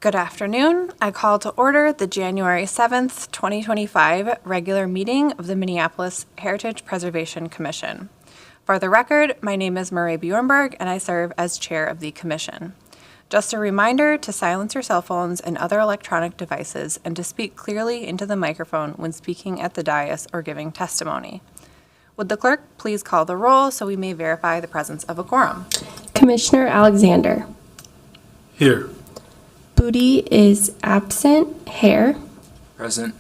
Good afternoon. I call to order the January 7th, 2025 regular meeting of the Minneapolis Heritage Preservation Commission. For the record, my name is Marie Bjornberg and I serve as chair of the commission. Just a reminder to silence your cell phones and other electronic devices and to speak clearly into the microphone when speaking at the dais or giving testimony. Would the clerk please call the roll so we may verify the presence of a quorum? Commissioner Alexander. Here. Booty is absent. Hare. Present.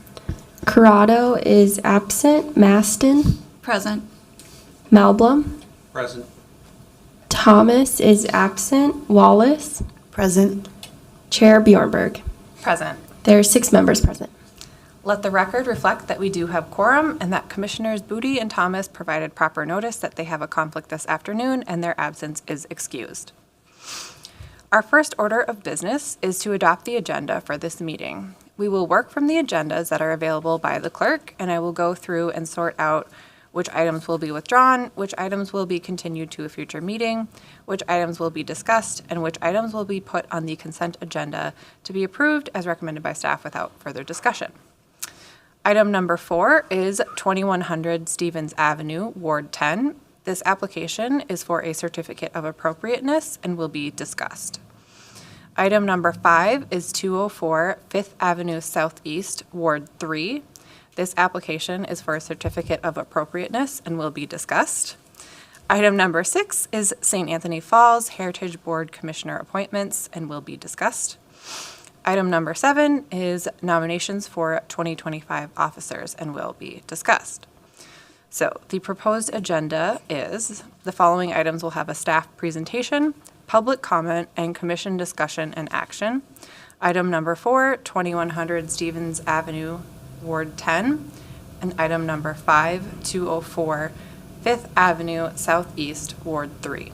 Corrado is absent. Maston. Present. Malblum. Present. Thomas is absent. Wallace. Present. Chair Bjornberg. Present. There are 6 members present. Let the record reflect that we do have quorum and that Commissioners Booty and Thomas provided proper notice that they have a conflict this afternoon and their absence is excused. Our first order of business is to adopt the agenda for this meeting. We will work from the agendas that are available by the clerk, and I will go through and sort out which items will be withdrawn, which items will be continued to a future meeting, which items will be discussed, and which items will be put on the consent agenda to be approved as recommended by staff without further discussion. Item number 4 is 2100 Stevens Avenue, Ward 10. This application is for a certificate of appropriateness and will be discussed. Item number 5 is 204 Fifth Avenue Southeast, Ward 3. This application is for a certificate of appropriateness and will be discussed. Item number 6 is St. Anthony Falls Heritage Board Commissioner appointments and will be discussed. Item number 7 is nominations for 2025 officers and will be discussed. So the proposed agenda is the following items will have a staff presentation, public comment, and commission discussion and action. Item number 4, 2100 Stevens Avenue, Ward 10. And item number 5, 204 Fifth Avenue Southeast, Ward 3.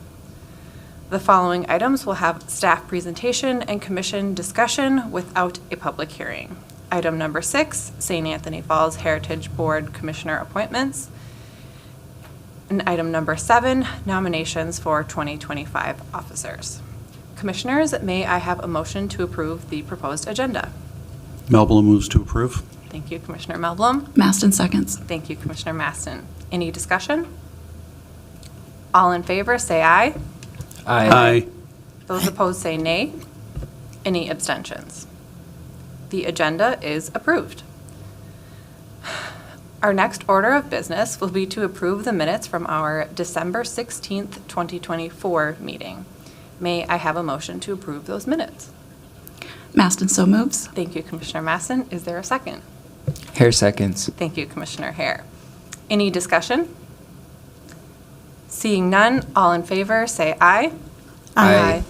The following items will have staff presentation and commission discussion without a public hearing. Item number 6, St. Anthony Falls Heritage Board Commissioner appointments. And item number 7, nominations for 2025 officers. Commissioners, may I have a motion to approve the proposed agenda? Melblum moves to approve. Thank you, Commissioner Melblum. Maston seconds. Thank you, Commissioner Maston. Any discussion? All in favor, say aye. Aye. Those opposed, say nay. Any abstentions? The agenda is approved. Our next order of business will be to approve the minutes from our December 16th, 2024 meeting. May I have a motion to approve those minutes? Maston so moves. Thank you, Commissioner Masson. Is there a second? Hare seconds. Thank you, Commissioner Hare. Any discussion? Seeing none, all in favor say aye. Aye.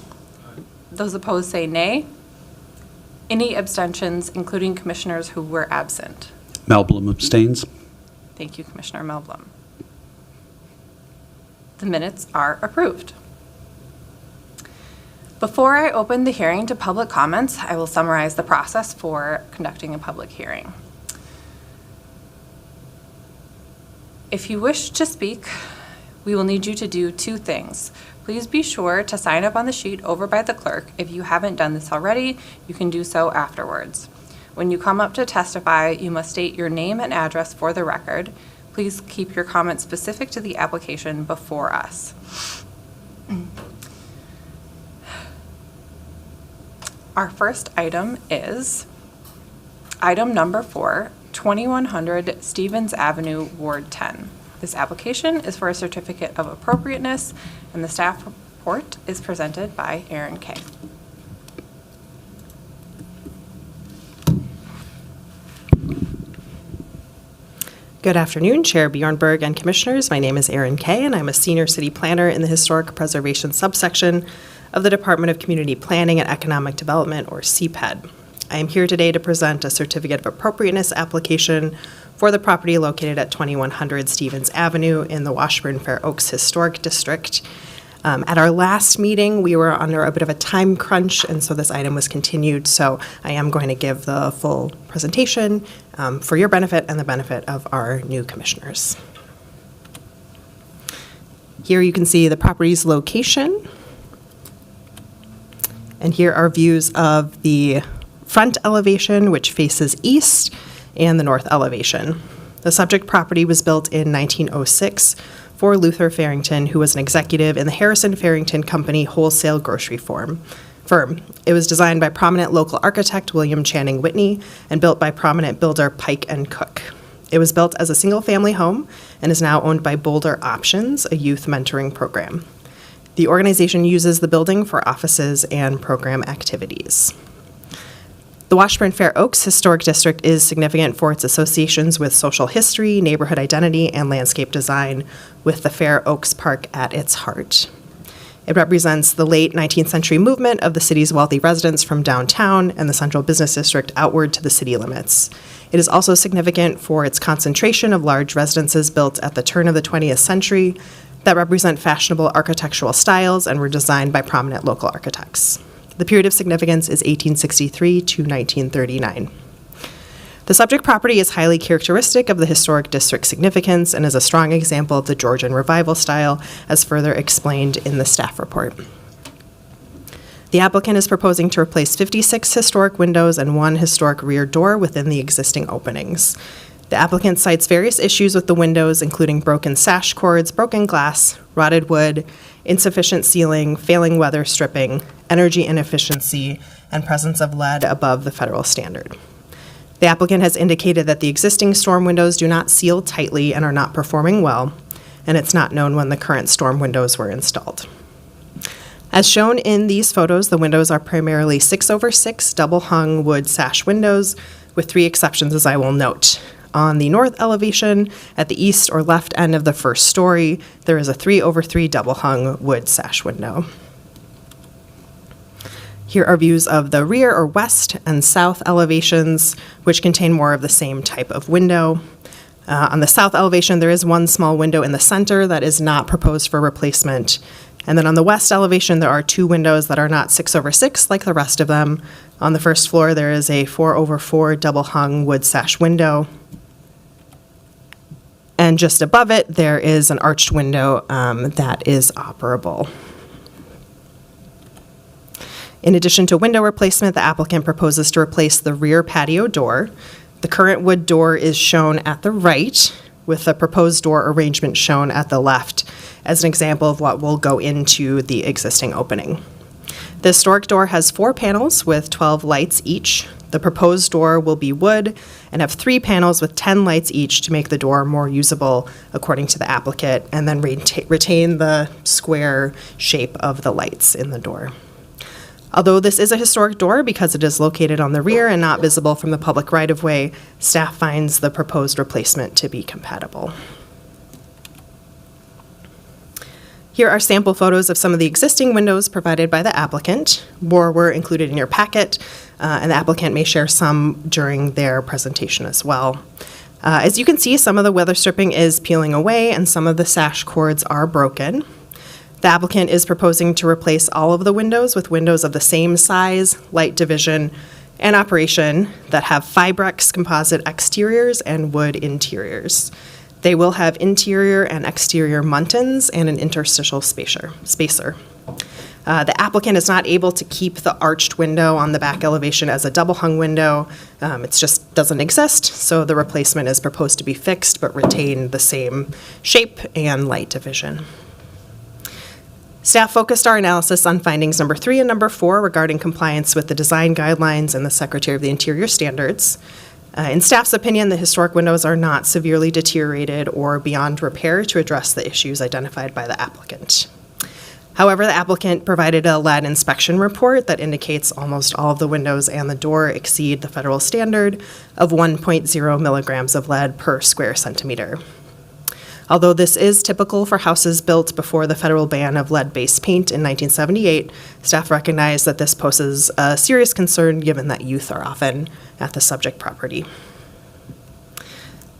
Those opposed say nay. Any abstentions, including commissioners who were absent? Melblum abstains. Thank you, Commissioner Melblum. The minutes are approved. Before I open the hearing to public comments, I will summarize the process for conducting a public hearing. If you wish to speak, we will need you to do 2 things. Please be sure to sign up on the sheet over by the clerk. If you haven't done this already, you can do so afterwards. When you come up to testify, you must state your name and address for the record. Please keep your comments specific to the application before us. Our first item is item number 4, 2100 Stevens Avenue, Ward 10. This application is for a certificate of appropriateness, and the staff report is presented by Erin Kay. Good afternoon, Chair Bjornberg and Commissioners. My name is Erin Kay, and I'm a Senior City Planner in the Historic Preservation subsection of the Department of Community Planning and Economic Development, or CPED. I am here today to present a Certificate of Appropriateness application for the property located at 2100 Stevens Avenue in the Washburn Fair Oaks Historic District. At our last meeting, we were under a bit of a time crunch, and so this item was continued. So I am going to give the full presentation for your benefit and the benefit of our new commissioners. Here you can see the property's location. And here are views of the front elevation, which faces east, and the north elevation. The subject property was built in 1906 for Luther Farrington, who was an executive in the Harrison Farrington Company wholesale grocery firm. It was designed by prominent local architect William Channing Whitney and built by prominent builder Pike and Cook. It was built as a single-family home and is now owned by Boulder Options, a youth mentoring program. The organization uses the building for offices and program activities. The Washburn-Fair Oaks Historic District is significant for its associations with social history, neighborhood identity, and landscape design, with the Fair Oaks Park at its heart. It represents the late 19th century movement of the city's wealthy residents from downtown and the central business district outward to the city limits. It is also significant for its concentration of large residences built at the turn of the 20th century that represent fashionable architectural styles and were designed by prominent local architects. The period of significance is 1863 to 1939. The subject property is highly characteristic of the historic district's significance and is a strong example of the Georgian Revival style, as further explained in the staff report. The applicant is proposing to replace 56 historic windows and 1 historic rear door within the existing openings. The applicant cites various issues with the windows, including broken sash cords, broken glass, rotted wood, insufficient sealing, failing weather stripping, energy inefficiency, and presence of lead above the federal standard. The applicant has indicated that the existing storm windows do not seal tightly and are not performing well, and it's not known when the current storm windows were installed. As shown in these photos, the windows are primarily 6/6 double-hung wood sash windows, with 3 exceptions, as I will note. On the north elevation, at the east or left end of the first story, there is a 3/3 double-hung wood sash window. Here are views of the rear or west and south elevations, which contain more of the same type of window. On the south elevation, there is 1 small window in the center that is not proposed for replacement. And then on the west elevation, there are 2 windows that are not 6/6 like the rest of them. On the first floor, there is a 4/4 double-hung wood sash window. And just above it, there is an arched window that is operable. In addition to window replacement, the applicant proposes to replace the rear patio door. The current wood door is shown at the right, with the proposed door arrangement shown at the left as an example of what will go into the existing opening. The historic door has 4 panels with 12 lights each. The proposed door will be wood and have 3 panels with 10 lights each to make the door more usable according to the applicant, and then retain the square shape of the lights in the door. Although this is a historic door because it is located on the rear and not visible from the public right-of-way, staff finds the proposed replacement to be compatible. Here are sample photos of some of the existing windows provided by the applicant. More were included in your packet, and the applicant may share some during their presentation as well. As you can see, some of the weather stripping is peeling away and some of the sash cords are broken. The applicant is proposing to replace all of the windows with windows of the same size, light division, and operation that have Fibrex composite exteriors and wood interiors. They will have interior and exterior muntins and an interstitial spacer. The applicant is not able to keep the arched window on the back elevation as a double-hung window. It just doesn't exist, so the replacement is proposed to be fixed but retain the same shape and light division. Staff focused our analysis on findings number 3 and number 4 regarding compliance with the design guidelines and the Secretary of the Interior standards. In staff's opinion, the historic windows are not severely deteriorated or beyond repair to address the issues identified by the applicant. However, the applicant provided a lead inspection report that indicates almost all of the windows and the door exceed the federal standard of 1.0 milligrams of lead per square centimeter. Although this is typical for houses built before the federal ban of lead-based paint in 1978, staff recognize that this poses a serious concern given that youth are often at the subject property.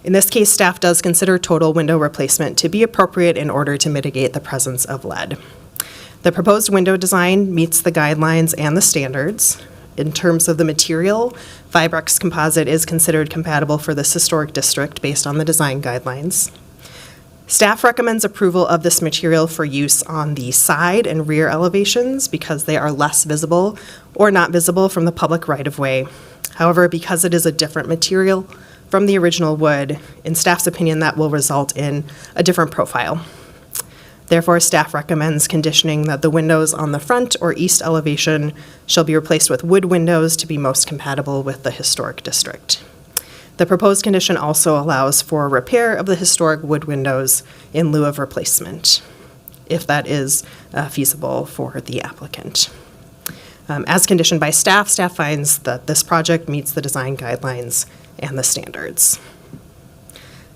In this case, staff does consider total window replacement to be appropriate in order to mitigate the presence of lead. The proposed window design meets the guidelines and the standards. In terms of the material, Fibrex composite is considered compatible for this historic district based on the design guidelines. Staff recommends approval of this material for use on the side and rear elevations because they are less visible or not visible from the public right-of-way. However, because it is a different material from the original wood, in staff's opinion, that will result in a different profile. Therefore, staff recommends conditioning that the windows on the front or east elevation shall be replaced with wood windows to be most compatible with the historic district. The proposed condition also allows for repair of the historic wood windows in lieu of replacement, if that is feasible for the applicant. As conditioned by staff, staff finds that this project meets the design guidelines and the standards.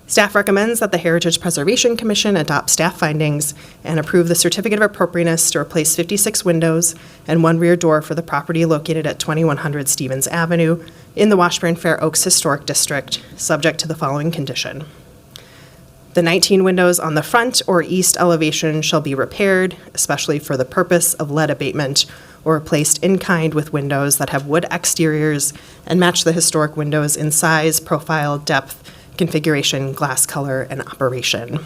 Staff recommends that the Heritage Preservation Commission adopt staff findings and approve the certificate of appropriateness to replace 56 windows and one rear door for the property located at 2100 Stevens Avenue in the Washburn Fair Oaks Historic District, subject to the following condition. The 19 windows on the front or east elevation shall be repaired, especially for the purpose of lead abatement, or replaced in kind with windows that have wood exteriors and match the historic windows in size, profile, depth, configuration, glass color, and operation.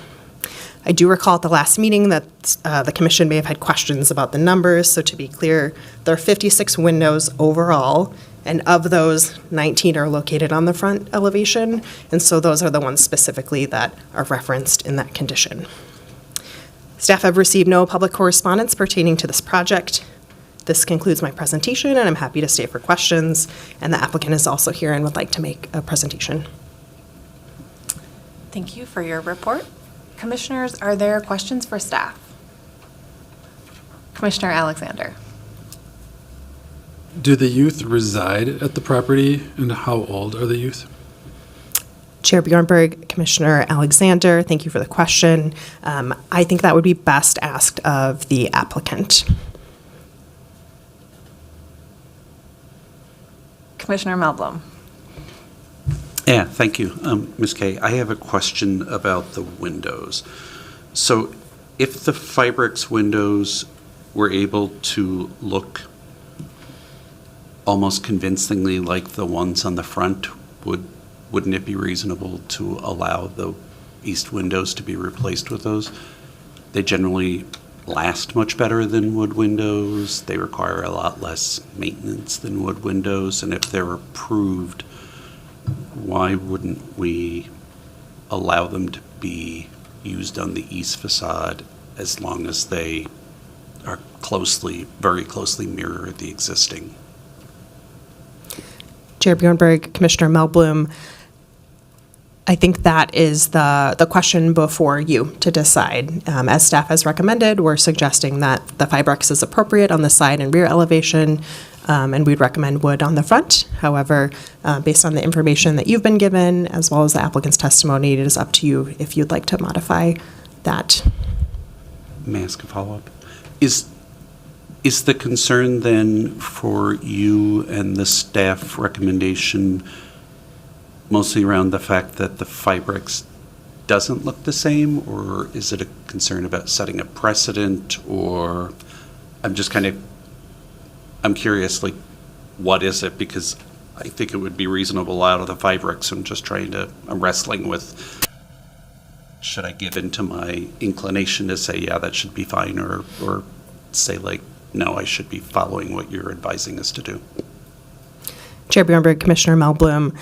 I do recall at the last meeting that the commission may have had questions about the numbers, so to be clear, there are 56 windows overall, and of those, 19 are located on the front elevation, and so those are the ones specifically that are referenced in that condition. Staff have received no public correspondence pertaining to this project. This concludes my presentation, and I'm happy to stay for questions, and the applicant is also here and would like to make a presentation. Thank you for your report. Commissioners, are there questions for staff? Commissioner Alexander. Do the youth reside at the property, and how old are the youth? Chair Bjornberg, Commissioner Alexander, thank you for the question. I think that would be best asked of the applicant. Commissioner Melblom. Yeah, thank you, Ms. Kay. I have a question about the windows. So if the Fibrix windows were able to look almost convincingly like the ones on the front, wouldn't it be reasonable to allow the east windows to be replaced with those? They generally last much better than wood windows. They require a lot less maintenance than wood windows, and if they're approved, why wouldn't we allow them to be used on the east facade as long as they are very closely mirror the existing? Chair Bjornberg, Commissioner Melblom, I think that is the question before you to decide. As staff has recommended, we're suggesting that the Fibrix is appropriate on the side and rear elevation, and we'd recommend wood on the front. However, based on the information that you've been given, as well as the applicant's testimony, it is up to you if you'd like to modify that. May I ask a follow-up? Is the concern then for you and the staff recommendation mostly around the fact that the Fibrix doesn't look the same, or is it a concern about setting a precedent, or I'm curious, like, what is it? Because I think it would be reasonable out of the Fibrix. I'm wrestling with, should I give in to my inclination to say, yeah, that should be fine, or say, like, no, I should be following what you're advising us to do? Chair Bjornberg, Commissioner Melblom,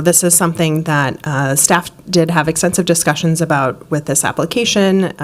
this is something that staff did have extensive discussions about with this application.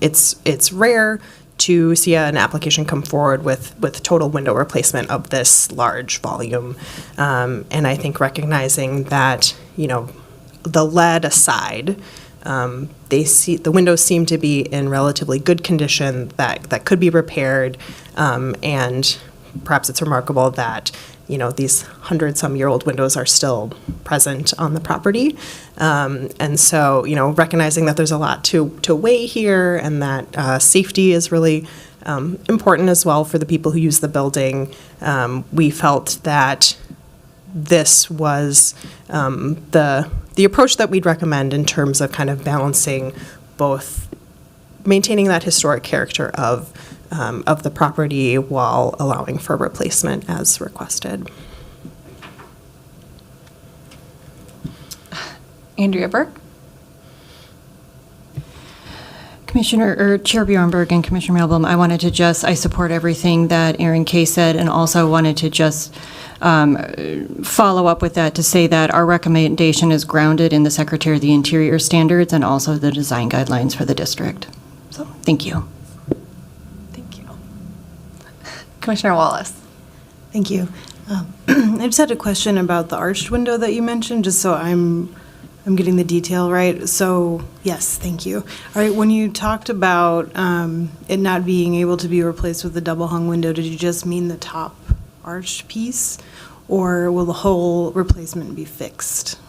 It's rare to see an application come forward with total window replacement of this large volume. And I think recognizing that, the lead aside, the windows seem to be in relatively good condition that could be repaired. And perhaps it's remarkable that these 100-some-year-old windows are still present on the property. And so, recognizing that there's a lot to weigh here, and that safety is really important as well for the people who use the building, we felt that this was the approach that we'd recommend in terms of kind of balancing both maintaining that historic character of the property while allowing for replacement as requested. Andrea Burke. Chair Bjornberg and Commissioner Melblom, I support everything that Aaron Kay said, and also wanted to just follow up with that to say that our recommendation is grounded in the Secretary of the Interior standards and also the design guidelines for the district. So, thank you. Thank you. Commissioner Wallace. Thank you. I just had a question about the arched window that you mentioned, just so I'm getting the detail right. So, yes, thank you. All right, when you talked about it not being able to be replaced with a double hung window, did you just mean the top arched piece, or will the whole replacement be fixed?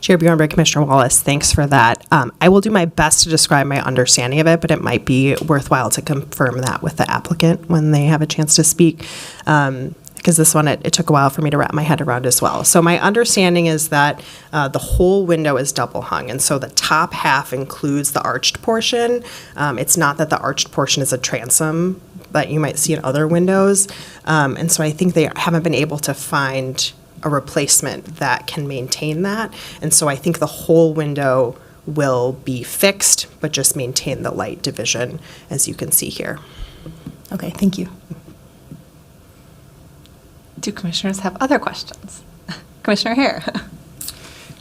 Chair Bjornberg, Commissioner Wallace, thanks for that. I will do my best to describe my understanding of it, but it might be worthwhile to confirm that with the applicant when they have a chance to speak, because this one, it took a while for me to wrap my head around as well. So my understanding is that the whole window is double hung, and so the top half includes the arched portion. It's not that the arched portion is a transom that you might see in other windows, and so I think they haven't been able to find a replacement that can maintain that. And so I think the whole window will be fixed, but just maintain the light division, as you can see here. Okay, thank you. Do commissioners have other questions? Commissioner Hare.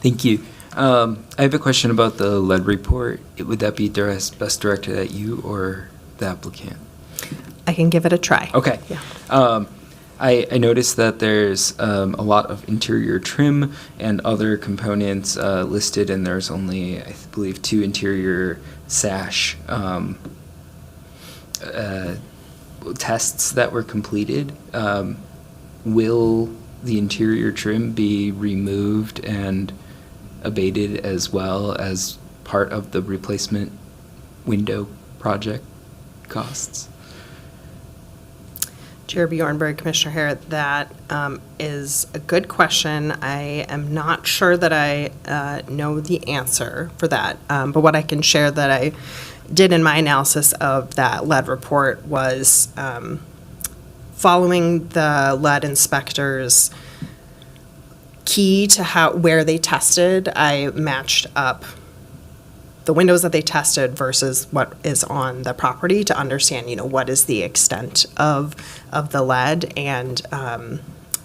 Thank you. I have a question about the lead report. Would that be best directed at you or the applicant? I can give it a try. Okay. Yeah. I noticed that there's a lot of interior trim and other components listed, and there's only, I believe, 2 interior sash tests that were completed. Will the interior trim be removed and abated as well as part of the replacement window project costs? Chair Bjornberg, Commissioner Hare, that is a good question. I am not sure that I know the answer for that, but what I can share that I did in my analysis of that lead report was following the lead inspectors' key to where they tested, I matched up the windows that they tested versus what is on the property to understand, what is the extent of the lead. And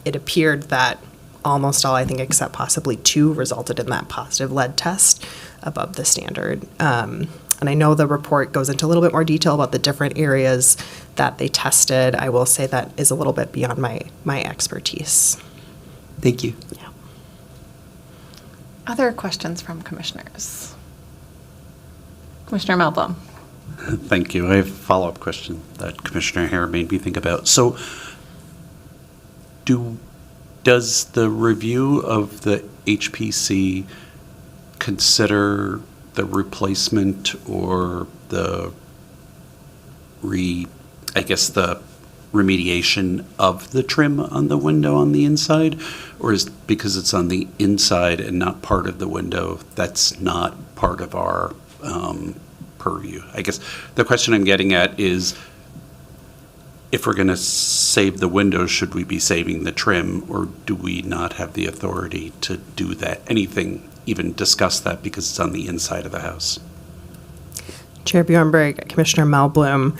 it appeared that almost all, I think, except possibly 2, resulted in that positive lead test above the standard. And I know the report goes into a little bit more detail about the different areas that they tested. I will say that is a little bit beyond my expertise. Thank you. Yeah. Other questions from commissioners? Commissioner Melblom. Thank you. I have a follow-up question that Commissioner Hare made me think about. So does the review of the HPC consider the replacement or the remediation of the trim on the window on the inside? Or is because it's on the inside and not part of the window, that's not part of our purview? I guess the question I'm getting at is, if we're going to save the window, should we be saving the trim, or do we not have the authority to do that? Anything, even discuss that because it's on the inside of the house? Chair Bjornberg, Commissioner Melblom,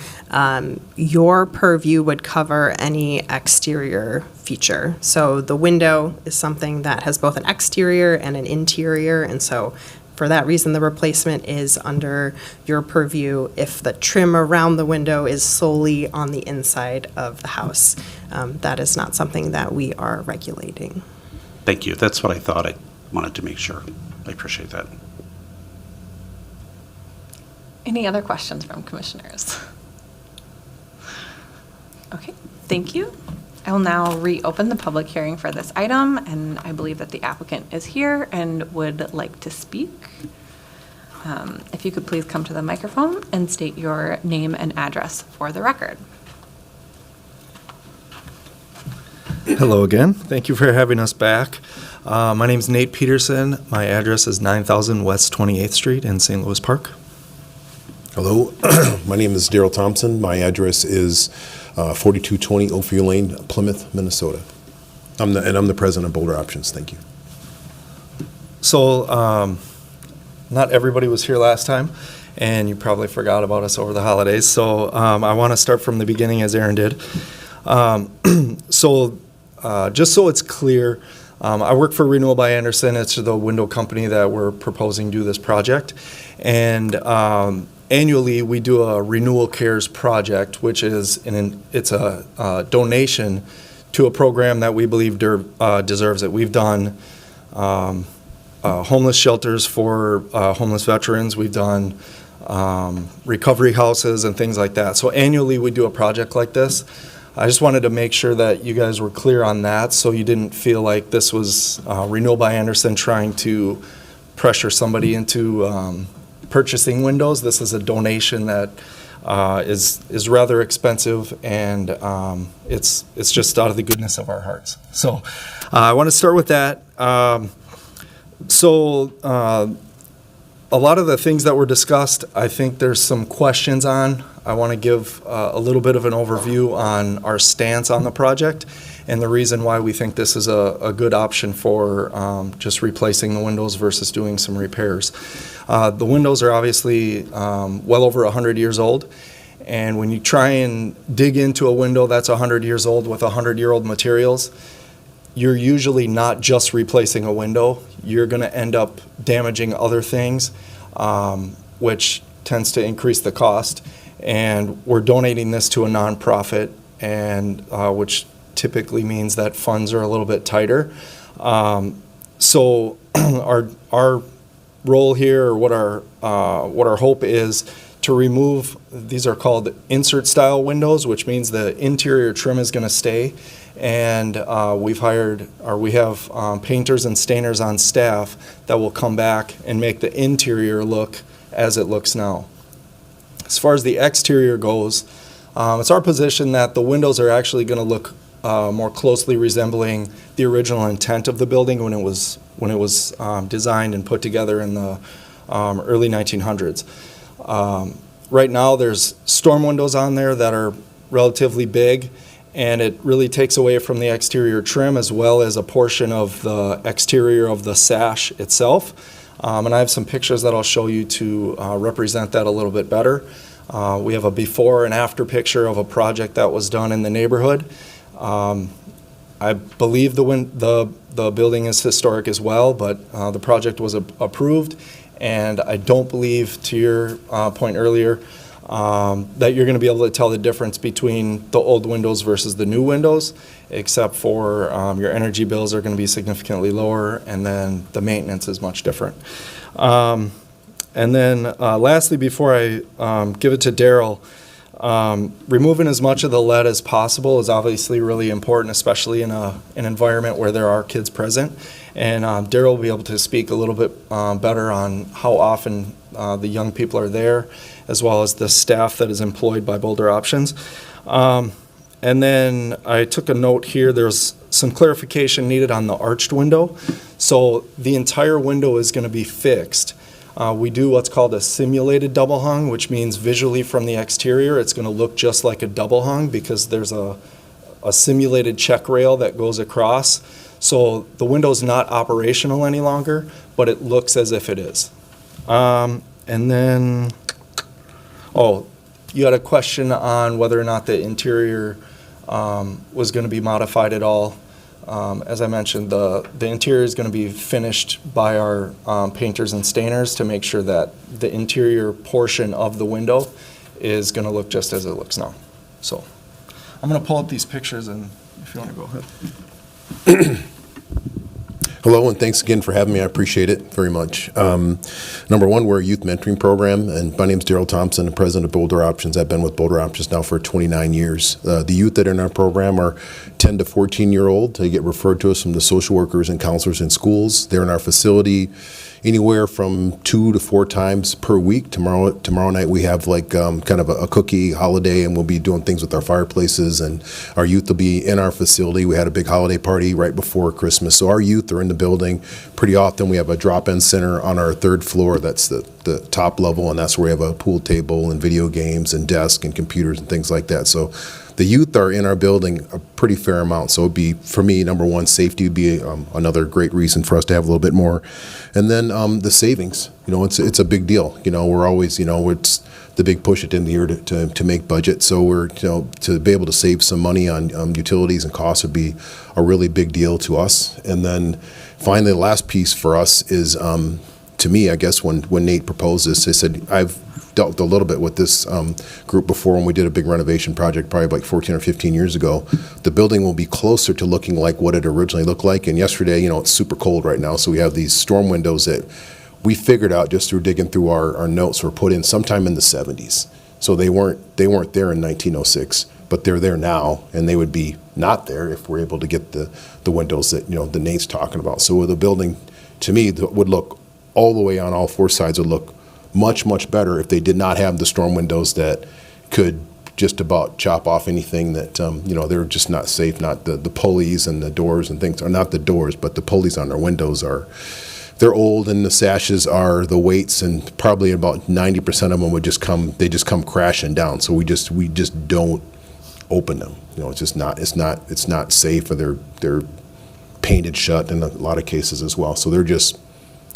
your purview would cover any exterior feature. So the window is something that has both an exterior and an interior, and so for that reason, the replacement is under your purview if the trim around the window is solely on the inside of the house. That is not something that we are regulating. Thank you. That's what I thought. I wanted to make sure. I appreciate that. Any other questions from commissioners? Okay, thank you. I will now reopen the public hearing for this item, and I believe that the applicant is here and would like to speak. If you could please come to the microphone and state your name and address for the record. Hello again. Thank you for having us back. My name is Nate Peterson. My address is 9000 West 28th Street in St. Louis Park. Hello, my name is Daryl Thompson. My address is 4220 Ophir Lane, Plymouth, Minnesota. I'm the president of Boulder Options. Thank you. So, not everybody was here last time, and you probably forgot about us over the holidays. So I want to start from the beginning as Aaron did. Just so it's clear, I work for Renewal by Anderson. It's the window company that we're proposing to do this project. And annually, we do a Renewal Cares project, which is it's a donation to a program that we believe deserves it. We've done homeless shelters for homeless veterans. We've done recovery houses and things like that. So annually, we do a project like this. I just wanted to make sure that you guys were clear on that, so you didn't feel like this was Renewal by Anderson trying to pressure somebody into purchasing windows. This is a donation that is rather expensive, and it's just out of the goodness of our hearts. So I want to start with that. A lot of the things that were discussed, I think there's some questions on. I want to give a little bit of an overview on our stance on the project and the reason why we think this is a good option for just replacing the windows versus doing some repairs. The windows are obviously well over 100 years old, and when you try and dig into a window that's 100 years old with 100-year-old materials, you're usually not just replacing a window. You're going to end up damaging other things, which tends to increase the cost. And we're donating this to a nonprofit, and which typically means that funds are a little bit tighter. So our role here, or what our hope is, to remove, these are called insert style windows, which means the interior trim is going to stay. And we have painters and stainers on staff that will come back and make the interior look as it looks now. As far as the exterior goes, it's our position that the windows are actually going to look more closely resembling the original intent of the building when it was designed and put together in the early 1900s. Right now, there's storm windows on there that are relatively big, and it really takes away from the exterior trim as well as a portion of the exterior of the sash itself. And I have some pictures that I'll show you to represent that a little bit better. We have a before and after picture of a project that was done in the neighborhood. I believe the building is historic as well, but the project was approved, and I don't believe, to your point earlier, that you're going to be able to tell the difference between the old windows versus the new windows, except for your energy bills are going to be significantly lower, and then the maintenance is much different. And then lastly, before I give it to Daryl, removing as much of the lead as possible is obviously really important, especially in an environment where there are kids present. And Daryl will be able to speak a little bit better on how often the young people are there, as well as the staff that is employed by Boulder Options. And then I took a note here, there's some clarification needed on the arched window. So the entire window is going to be fixed. We do what's called a simulated double hung, which means visually from the exterior it's going to look just like a double hung because there's a simulated check rail that goes across. So the window's not operational any longer, but it looks as if it is. And then, you had a question on whether or not the interior was going to be modified at all. As I mentioned, the interior is going to be finished by our painters and stainers to make sure that the interior portion of the window is going to look just as it looks now. So I'm going to pull up these pictures, and if you want to go ahead. Hello, and thanks again for having me. I appreciate it very much. Number one, we're a youth mentoring program, and my name is Daryl Thompson, the president of Boulder Options. I've been with Boulder Options now for 29 years. The youth that are in our program are 10 to 14-year-old. They get referred to us from the social workers and counselors in schools. They're in our facility anywhere from 2 to 4 times per week. Tomorrow night we have like kind of a cookie holiday, and we'll be doing things with our fireplaces, and our youth will be in our facility. We had a big holiday party right before Christmas, so our youth are in the building pretty often. We have a drop-in center on our 3rd floor. That's the top level, and that's where we have a pool table and video games and desk and computers and things like that. So The youth are in our building a pretty fair amount, so it'd be, for me, number one, safety would be another great reason for us to have a little bit more. And then the savings, it's a big deal. We're always, it's the big push at the end of the year to make budget. So we're, to be able to save some money on utilities and costs would be a really big deal to us. And then finally, the last piece for us is, to me, I guess when Nate proposed this, I said, I've dealt a little bit with this group before when we did a big renovation project probably like 14 or 15 years ago. The building will be closer to looking like what it originally looked like. And yesterday, it's super cold right now, so we have these storm windows that we figured out just through digging through our notes were put in sometime in the 70s. So they weren't there in 1906, but they're there now, and they would be not there if we're able to get the windows that the Nate's talking about. So the building, to me, would look all the way on all four sides would look much, much better if they did not have the storm windows that could just about chop off anything that, they're just not safe. Not the pulleys and the doors and things, or not the doors, but the pulleys on their windows they're old, and the sashes are the weights, and probably about 90% of them they just come crashing down. So we just don't open them. It's not safe, or they're painted shut in a lot of cases as well. So they're just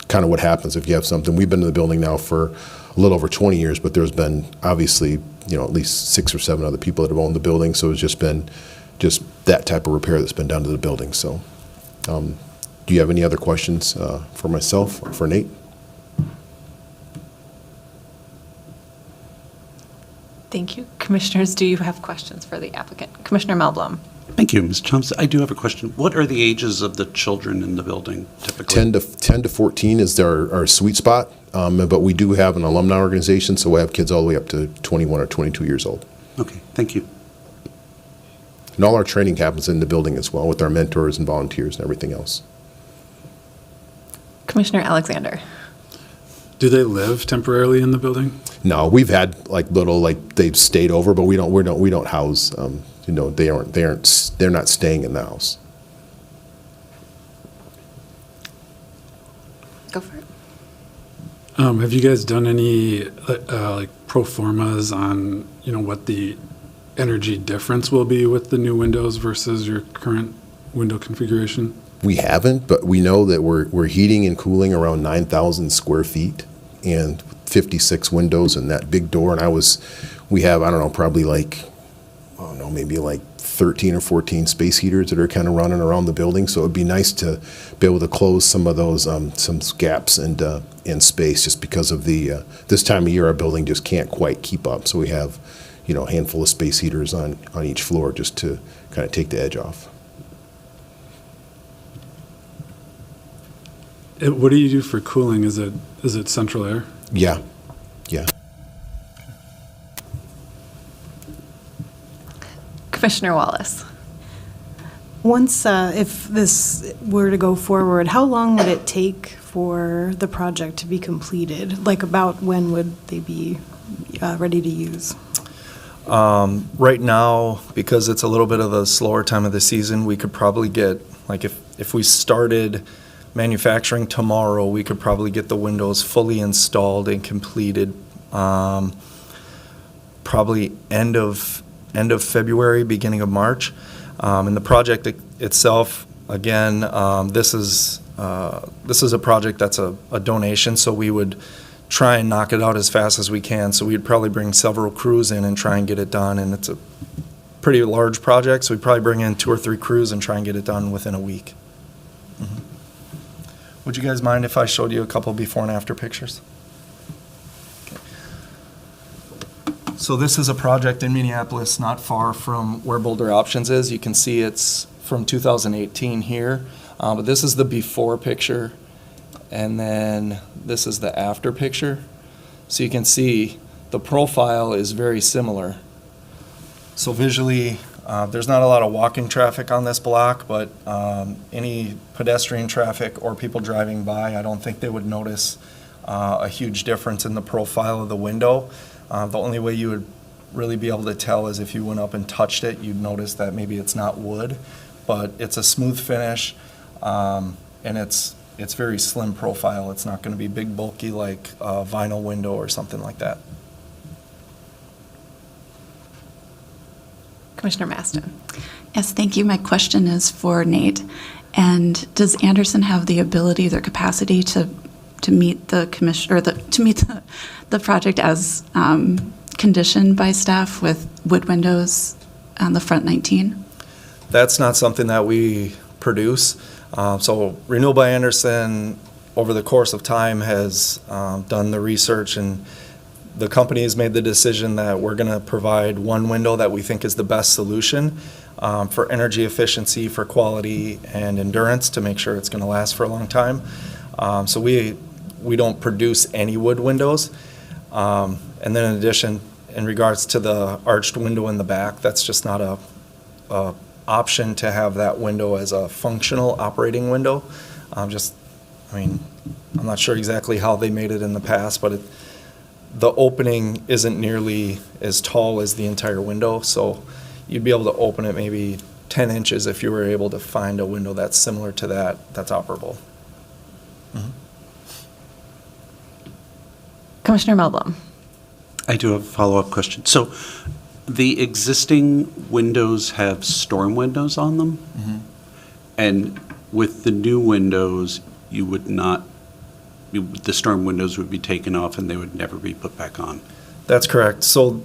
kind of what happens if you have something. We've been in the building now for a little over 20 years, but there's been obviously, at least 6 or 7 other people that have owned the building. So it's just been that type of repair that's been done to the building. So do you have any other questions for myself or for Nate? Thank you. Commissioners, do you have questions for the applicant? Commissioner Melblom. Thank you, Ms. Thompson. I do have a question. What are the ages of the children in the building typically? 10 to 14 is our sweet spot, but we do have an alumni organization, so we have kids all the way up to 21 or 22 years old. Okay, thank you. And all our training happens in the building as well, with our mentors and volunteers and everything else. Commissioner Alexander. Do they live temporarily in the building? No, we've had they've stayed over, but we don't house. They're not staying in the house. Go for it. Have you guys done any pro formas on what the energy difference will be with the new windows versus your current window configuration? We haven't, but we know that we're heating and cooling around 9,000 square feet and 56 windows and that big door. And we have, I don't know, probably maybe 13 or 14 space heaters that are kind of running around the building. So it'd be nice to be able to close some of those, some gaps in space, just because of this time of year, our building just can't quite keep up. So we have, a handful of space heaters on each floor just to kind of take the edge off. What do you do for cooling? Is it central air? Yeah. Commissioner Wallace. Once, if this were to go forward, how long would it take for the project to be completed? About when would they be ready to use? Right now, because it's a little bit of a slower time of the season, we could probably get, if we started manufacturing tomorrow, we could probably get the windows fully installed and completed probably end of February, beginning of March. And the project itself, again, this is a project that's a donation, so we would try and knock it out as fast as we can. So we'd probably bring several crews in and try and get it done. And it's a pretty large project, so we'd probably bring in 2 or 3 crews and try and get it done within a week. Mm-hmm. Would you guys mind if I showed you a couple before and after pictures? So this is a project in Minneapolis, not far from where Boulder Options is. You can see it's from 2018 here, but this is the before picture, and then this is the after picture. So you can see the profile is very similar. So visually, there's not a lot of walking traffic on this block, but any pedestrian traffic or people driving by, I don't think they would notice a huge difference in the profile of the window. The only way you would really be able to tell is if you went up and touched it, you'd notice that maybe it's not wood, but it's a smooth finish, and it's very slim profile. It's not going to be big, bulky like a vinyl window or something like that. Commissioner Maston. Yes, thank you. My question is for Nate. And does Anderson have the ability, their capacity to meet the commission, or to meet the project as conditioned by staff with wood windows on the front 19? That's not something that we produce. So Renewal by Anderson, over the course of time, has done the research, and the company has made the decision that we're going to provide one window that we think is the best solution for energy efficiency, for quality, and endurance to make sure it's going to last for a long time. So we don't produce any wood windows. And then in addition, in regards to the arched window in the back, that's just not a option to have that window as a functional operating window. I'm not sure exactly how they made it in the past, but the opening isn't nearly as tall as the entire window, so you'd be able to open it maybe 10 inches if you were able to find a window that's similar to that's operable. Commissioner Melblom. I do have a follow-up question. So the existing windows have storm windows on them? And with the new windows, you would not, the storm windows would be taken off and they would never be put back on? That's correct. So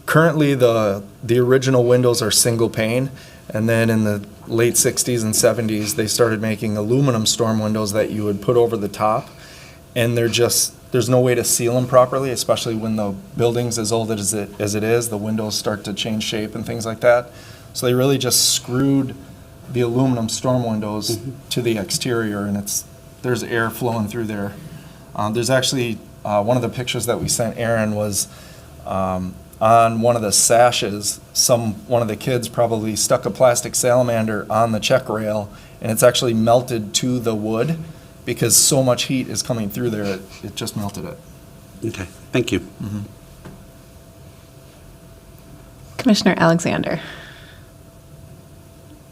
currently, the original windows are single pane, and then in the late 60s and 70s, they started making aluminum storm windows that you would put over the top, and there's no way to seal them properly, especially when the building's as old as it is. The windows start to change shape and things like that. So they really just screwed the aluminum storm windows to the exterior, and there's air flowing through there. There's actually one of the pictures that we sent Aaron was on one of the sashes. One of the kids probably stuck a plastic salamander on the check rail, and it's actually melted to the wood because so much heat is coming through there. It just melted it. Okay, thank you. Commissioner Alexander.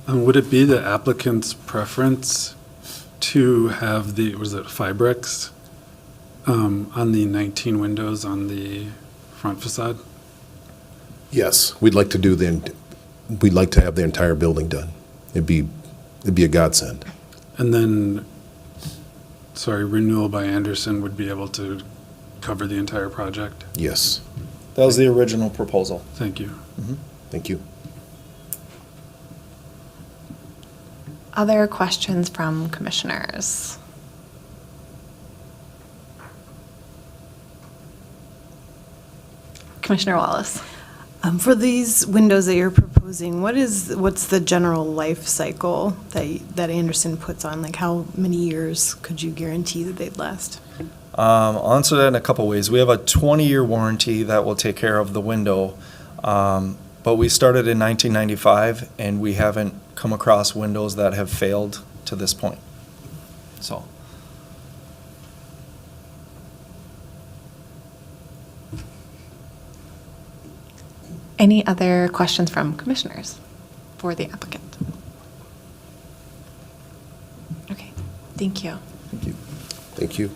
Would it be the applicant's preference to have was it Fibrex on the 19 windows on the front facade? Yes, we'd like to have the entire building done. It'd be a godsend. And then, Renewal by Anderson would be able to cover the entire project? Yes. That was the original proposal. Thank you. Thank you. Other questions from commissioners? Commissioner Wallace. For these windows that you're proposing, what's the general life cycle that Anderson puts on? Like, how many years could you guarantee that they'd last? I'll answer that in a couple ways. We have a 20-year warranty that will take care of the window, but we started in 1995, and we haven't come across windows that have failed to this point. So. Any other questions from commissioners for the applicant? Okay, thank you. Thank you. Thank you.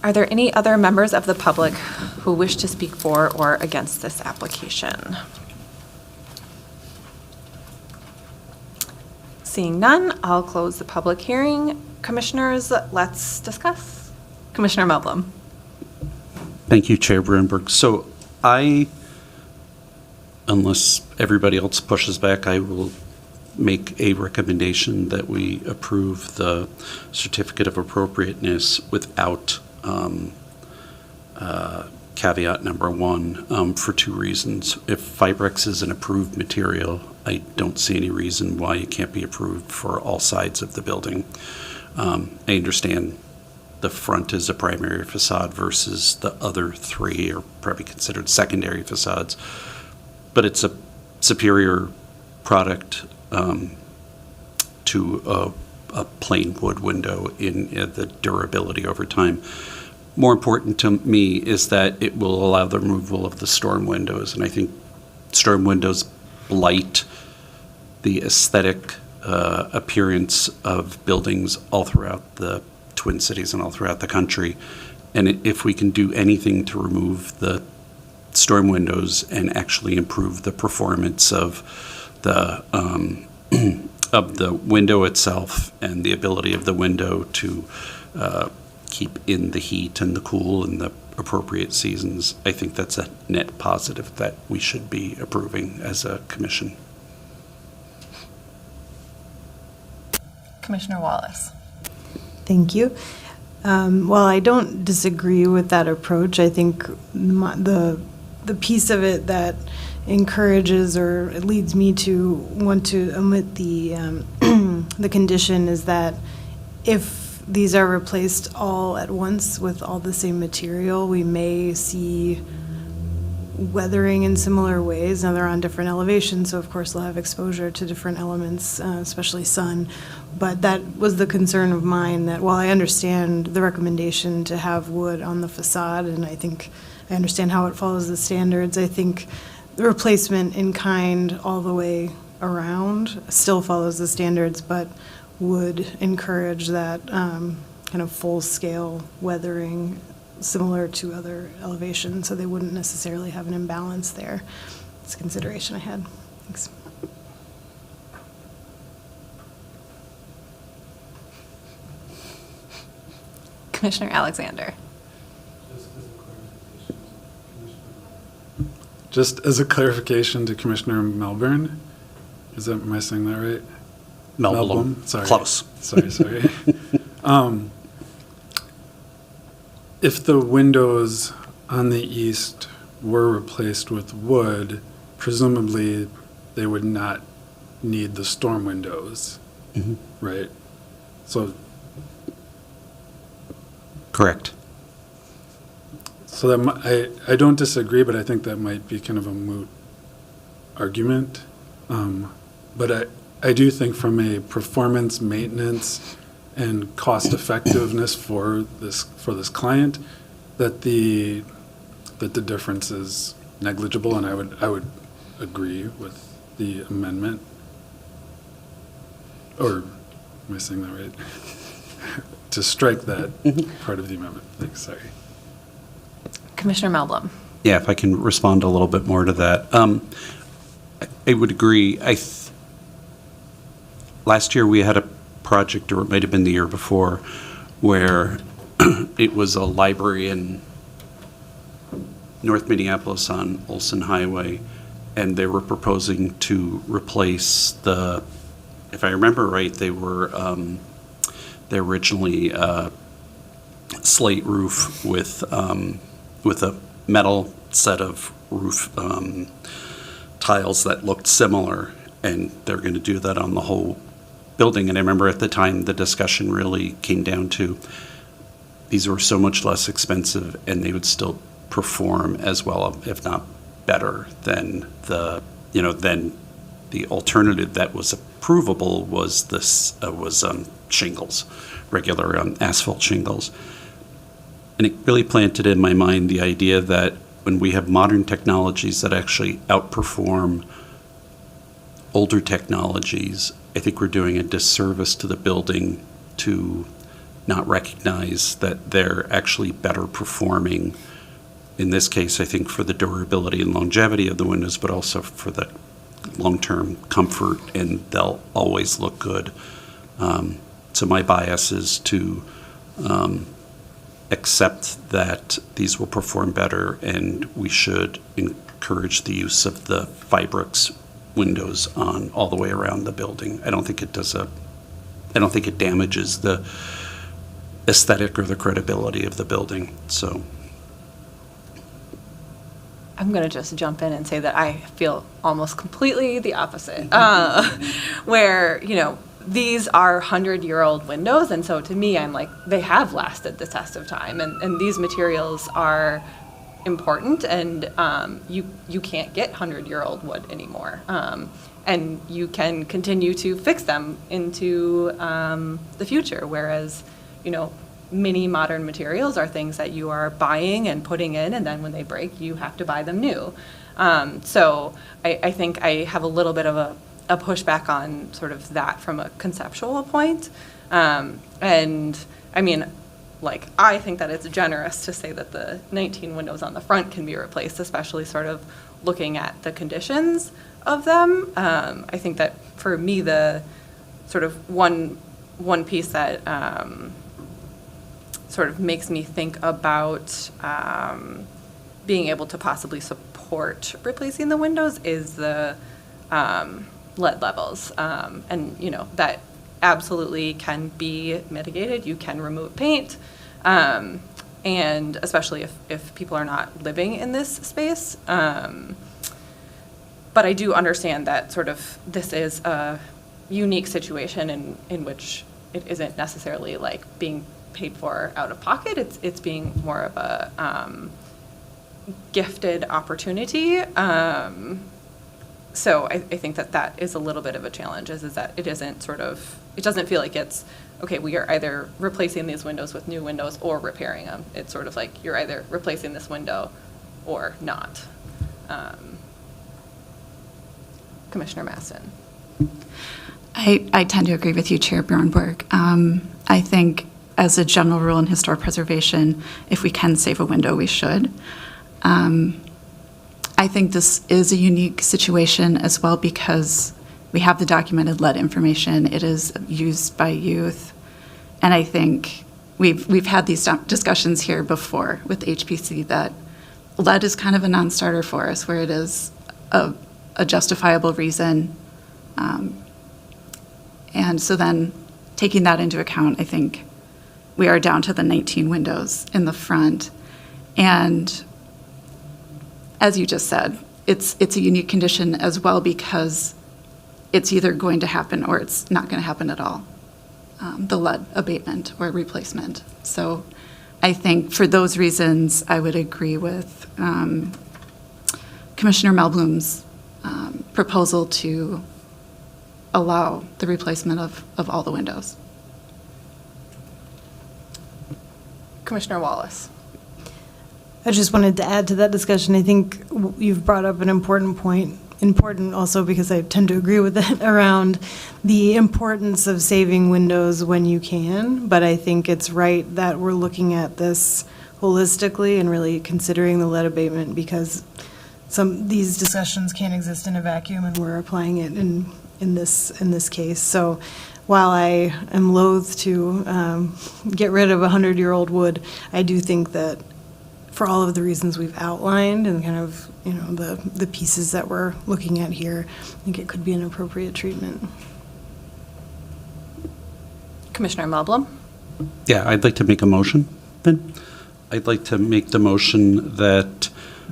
Are there any other members of the public who wish to speak for or against this application? Seeing none, I'll close the public hearing. Commissioners, let's discuss. Commissioner Melblom. Thank you, Chair Brunberg. So unless everybody else pushes back, I will make a recommendation that we approve the certificate of appropriateness without caveat number one, for two reasons. If Fibrex is an approved material, I don't see any reason why it can't be approved for all sides of the building. I understand the front is a primary facade versus the other three are probably considered secondary facades, but it's a superior product to a plain wood window in the durability over time. More important to me is that it will allow the removal of the storm windows, and I think storm windows blight the aesthetic appearance of buildings all throughout the Twin Cities and all throughout the country. And if we can do anything to remove the storm windows and actually improve the performance of the of the window itself and the ability of the window to keep in the heat and the cool in the appropriate seasons. I think that's a net positive that we should be approving as a commission. Commissioner Wallace. Thank you. While I don't disagree with that approach, I think the piece of it that encourages or it leads me to want to omit the the condition is that if these are replaced all at once with all the same material, we may see weathering in similar ways. Now, they're on different elevations, so of course they'll have exposure to different elements, especially sun. But that was the concern of mine, that while I understand the recommendation to have wood on the facade, and I think I understand how it follows the standards, I think the replacement in kind all the way around still follows the standards, but would encourage that kind of full-scale weathering similar to other elevations, so they wouldn't necessarily have an imbalance there. It's a consideration I had. Thanks. Commissioner Alexander. Just as a clarification to Commissioner Melbourne, am I saying that right? Melblom. Sorry. Close. Sorry. If the windows on the east were replaced with wood, presumably they would not need the storm windows, right? So. Correct. So that I don't disagree, but I think that might be kind of a moot argument. But I do think from a performance, maintenance, and cost effectiveness for this client, that the difference is negligible, and I would agree with the amendment. Or am I saying that right? To strike that part of the amendment. Thanks. Sorry. Commissioner Melblom. Yeah, if I can respond a little bit more to that. I would agree. Last year we had a project, or it might have been the year before, where it was a library in North Minneapolis on Olson Highway, and they were proposing to replace if I remember right, they were originally slate roof with a metal set of roof tiles that looked similar, and they're going to do that on the whole building. And I remember at the time the discussion really came down to these were so much less expensive and they would still perform as well, if not better, than the alternative that was approvable was shingles, regular asphalt shingles. And it really planted in my mind the idea that when we have modern technologies that actually outperform older technologies, I think we're doing a disservice to the building to not recognize that they're actually better performing, in this case, I think for the durability and longevity of the windows, but also for the long-term comfort, and they'll always look good. So my bias is to accept that these will perform better, and we should encourage the use of the Fibrix windows on all the way around the building. I don't think it damages the aesthetic or the credibility of the building. So I'm going to just jump in and say that I feel almost completely the opposite, where, these are 100-year-old windows, and so to me, I'm like, they have lasted the test of time, and these materials are important, and you can't get 100-year-old wood anymore, and you can continue to fix them into the future, whereas, many modern materials are things that you are buying and putting in, and then when they break, you have to buy them new. So I think I have a little bit of a pushback on sort of that from a conceptual point. And I mean, like, I think that it's generous to say that the 19 windows on the front can be replaced, especially sort of looking at the conditions of them. I think that for me, the sort of one piece that sort of makes me think about being able to possibly support replacing the windows is the lead levels. And, you know, that absolutely can be mitigated. You can remove paint. And especially if people are not living in this space. But I do understand that sort of this is a unique situation in which it isn't necessarily like being paid for out of pocket. It's being more of a gifted opportunity. So I think that is a little bit of a challenge, is that it isn't sort of, it doesn't feel like it's, okay, we are either replacing these windows with new windows or repairing them. It's sort of like you're either replacing this window or not. Commissioner Maston. I tend to agree with you, Chair Bjornborg. I think as a general rule in historic preservation, if we can save a window, we should. I think this is a unique situation as well because we have the documented lead information. It is used by youth. And I think we've had these discussions here before with HPC that lead is kind of a non-starter for us, where it is a justifiable reason. And so then taking that into account, I think we are down to the 19 windows in the front. And as you just said, it's a unique condition as well because it's either going to happen or it's not going to happen at all, the lead abatement or replacement. So I think for those reasons, I would agree with Commissioner Melblum's proposal to allow the replacement of all the windows. Commissioner Wallace. I just wanted to add to that discussion. I think you've brought up an important point, important also because I tend to agree with it, around the importance of saving windows when you can. But I think it's right that we're looking at this holistically and really considering the lead abatement because these discussions can't exist in a vacuum, and we're applying it in this case. So while I am loath to get rid of 100-year-old wood, I do think that for all of the reasons we've outlined and kind of, you know, the pieces that we're looking at here, I think it could be an appropriate treatment. Commissioner Melblum. Yeah, I'd like to make a motion then. I'd like to make the motion that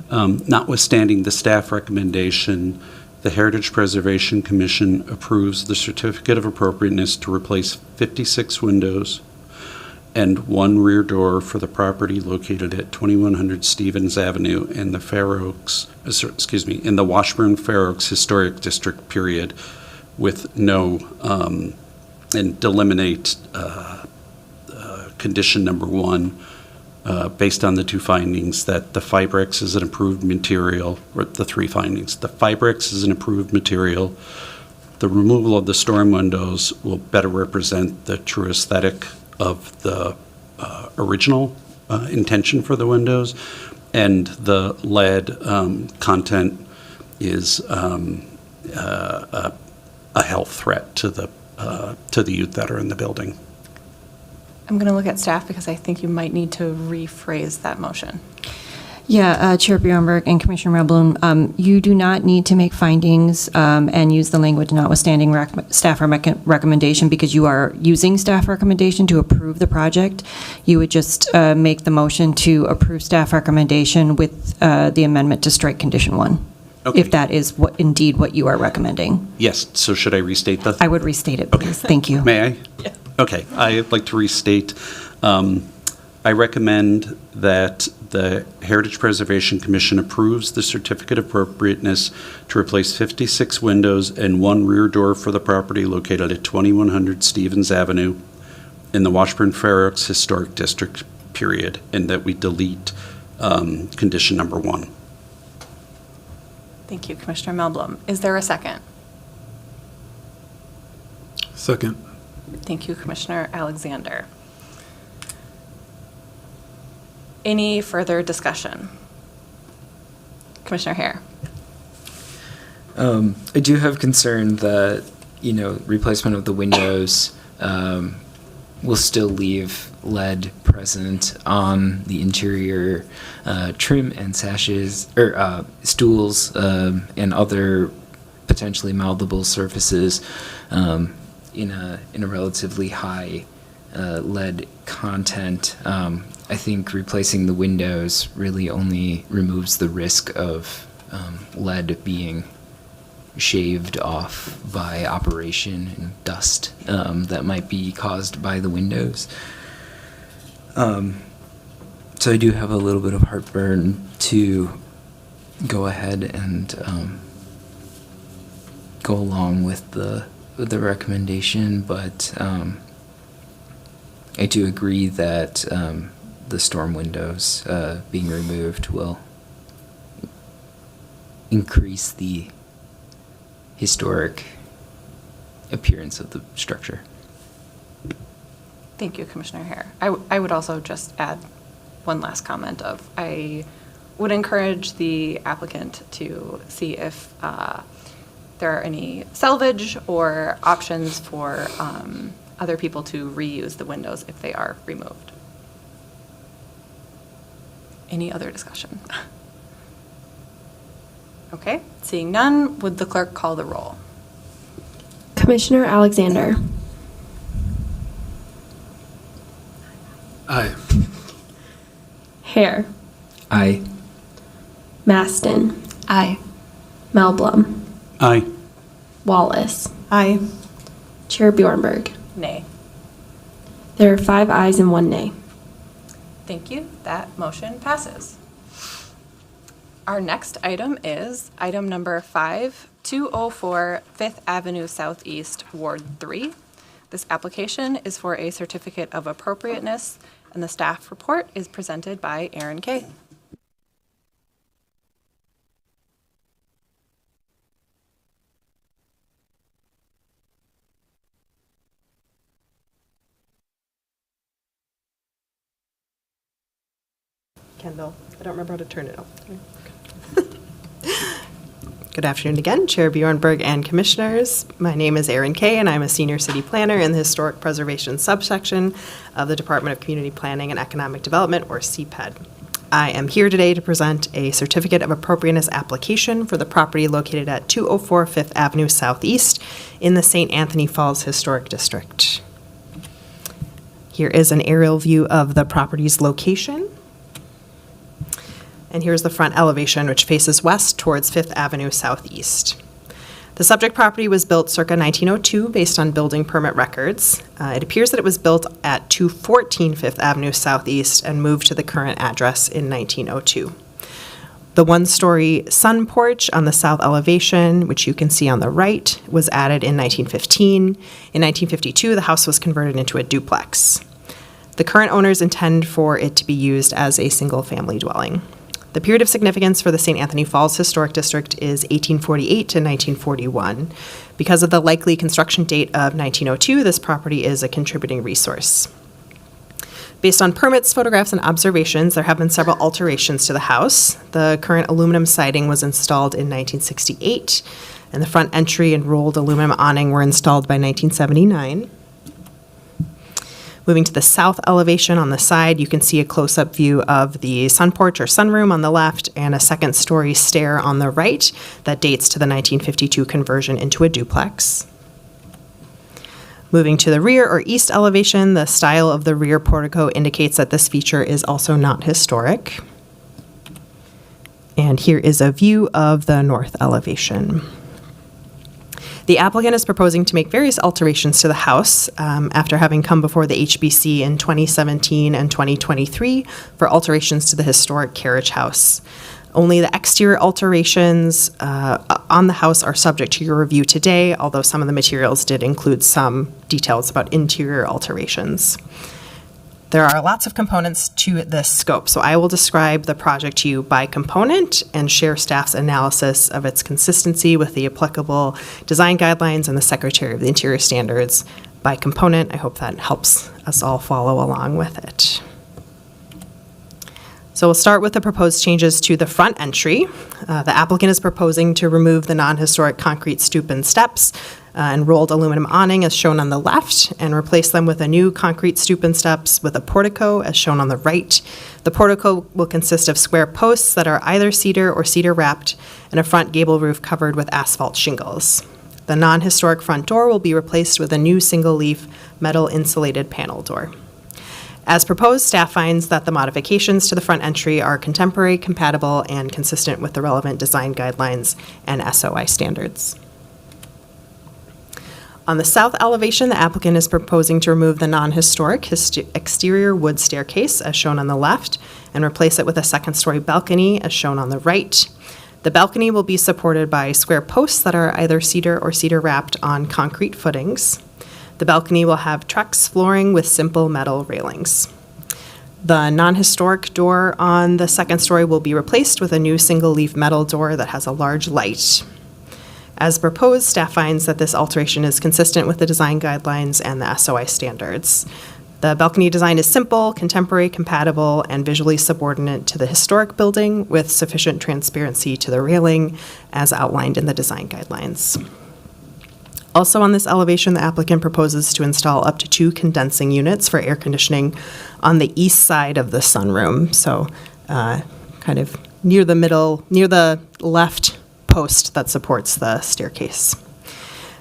notwithstanding the staff recommendation, the Heritage Preservation Commission approves the certificate of appropriateness to replace 56 windows and one rear door for the property located at 2100 Stevens Avenue in the in the Washburn Fair Oaks Historic District, period, with no, and eliminate condition number 1, based on the 2 findings, that the Fibrex is an approved material, or the 3 findings. The Fibrex is an approved material. The removal of the storm windows will better represent the true aesthetic of the original intention for the windows, and the lead content is a health threat to the youth that are in the building. I'm going to look at staff because I think you might need to rephrase that motion. Yeah, Chair Bjornberg and Commissioner Melblum, you do not need to make findings and use the language notwithstanding staff recommendation because you are using staff recommendation to approve the project. You would just make the motion to approve staff recommendation with the amendment to strike condition 1. Okay. If that is indeed what you are recommending. Yes, so should I restate that? I would restate it, please. Thank you. May I? Yeah. Okay, I'd like to restate. I recommend that the Heritage Preservation Commission approves the certificate of appropriateness to replace 56 windows and 1 rear door for the property located at 2100 Stevens Avenue in the Washburn Fair Oaks Historic District, period, and that we delete condition number 1. Thank you, Commissioner Melblum. Is there a second? Second. Thank you, Commissioner Alexander. Any further discussion? Commissioner Hare. I do have concern that, replacement of the windows will still leave lead present on the interior trim and sashes, or stools, and other potentially malleable surfaces in a relatively high lead content. I think replacing the windows really only removes the risk of lead being shaved off by operation and dust that might be caused by the windows. So I do have a little bit of heartburn to go ahead and go along with the recommendation, but I do agree that the storm windows being removed will increase the historic appearance of the structure. Thank you, Commissioner Hare. I would also just add one last comment of, I would encourage the applicant to see if there are any salvage or options for other people to reuse the windows if they are removed. Any other discussion? Okay, seeing none, would the clerk call the roll? Commissioner Alexander. Aye. Hare. Aye. Maston. Aye. Melblom. Aye. Wallace. Aye. Chair Bjornberg. Nay. There are 5 ayes and 1 nay. Thank you. That motion passes. Our next item is item number 5204 Fifth Avenue Southeast, Ward 3. This application is for a certificate of appropriateness, and the staff report is presented by Aaron Kay. Kendall, I don't remember how to turn it off. Good afternoon again, Chair Bjornberg and Commissioners. My name is Erin Kay, and I'm a Senior City Planner in the Historic Preservation subsection of the Department of Community Planning and Economic Development, or CPED. I am here today to present a Certificate of Appropriateness application for the property located at 204 Fifth Avenue Southeast in the St. Anthony Falls Historic District. Here is an aerial view of the property's location. And here's the front elevation, which faces west towards Fifth Avenue Southeast. The subject property was built circa 1902 based on building permit records. It appears that it was built at 214 Fifth Avenue Southeast and moved to the current address in 1902. The one-story sun porch on the south elevation, which you can see on the right, was added in 1915. In 1952, the house was converted into a duplex. The current owners intend for it to be used as a single-family dwelling. The period of significance for the St. Anthony Falls Historic District is 1848 to 1941. Because of the likely construction date of 1902, this property is a contributing resource. Based on permits, photographs, and observations, there have been several alterations to the house. The current aluminum siding was installed in 1968, and the front entry and rolled aluminum awning were installed by 1979. Moving to the south elevation on the side, you can see a close-up view of the sun porch or sunroom on the left and a second-story stair on the right that dates to the 1952 conversion into a duplex. Moving to the rear or east elevation, the style of the rear portico indicates that this feature is also not historic. And here is a view of the north elevation. The applicant is proposing to make various alterations to the house after having come before the HBC in 2017 and 2023 for alterations to the historic carriage house. Only the exterior alterations on the house are subject to your review today, although some of the materials did include some details about interior alterations. There are lots of components to this scope, so I will describe the project to you by component and share staff's analysis of its consistency with the applicable design guidelines and the Secretary of the Interior standards by component. I hope that helps us all follow along with it. So we'll start with the proposed changes to the front entry. The applicant is proposing to remove the non-historic concrete stoop and steps and rolled aluminum awning as shown on the left, and replace them with a new concrete stoop and steps with a portico as shown on the right. The portico will consist of square posts that are either cedar or cedar wrapped, and a front gable roof covered with asphalt shingles. The non-historic front door will be replaced with a new single-leaf metal insulated panel door. As proposed, staff finds that the modifications to the front entry are contemporary, compatible, and consistent with the relevant design guidelines and SOI standards. On the south elevation, the applicant is proposing to remove the non-historic exterior wood staircase, as shown on the left, and replace it with a second-story balcony, as shown on the right. The balcony will be supported by square posts that are either cedar or cedar wrapped on concrete footings. The balcony will have Trex flooring with simple metal railings. The non-historic door on the second story will be replaced with a new single-leaf metal door that has a large light. As proposed, staff finds that this alteration is consistent with the design guidelines and the SOI standards. The balcony design is simple, contemporary, compatible, and visually subordinate to the historic building with sufficient transparency to the railing as outlined in the design guidelines. Also on this elevation, the applicant proposes to install up to 2 condensing units for air conditioning on the east side of the sunroom, so kind of near the left post that supports the staircase.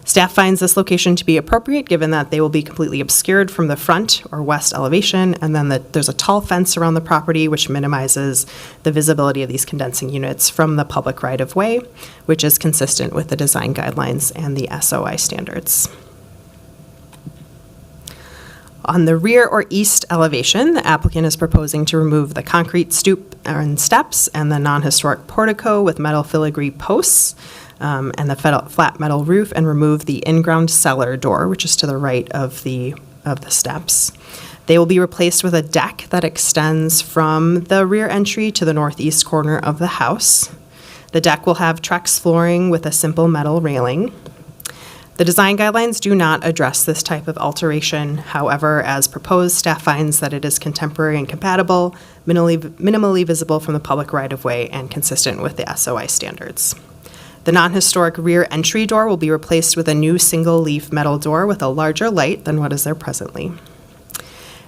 Staff finds this location to be appropriate given that they will be completely obscured from the front or west elevation, and then there's a tall fence around the property which minimizes the visibility of these condensing units from the public right-of-way, which is consistent with the design guidelines and the SOI standards. On the rear or east elevation, the applicant is proposing to remove the concrete stoop and steps and the non-historic portico with metal filigree posts and the flat metal roof, and remove the in-ground cellar door, which is to the right of the steps. They will be replaced with a deck that extends from the rear entry to the northeast corner of the house. The deck will have Trex flooring with a simple metal railing. The design guidelines do not address this type of alteration. However, as proposed, staff finds that it is contemporary and compatible, minimally visible from the public right-of-way, and consistent with the SOI standards. The non-historic rear entry door will be replaced with a new single-leaf metal door with a larger light than what is there presently.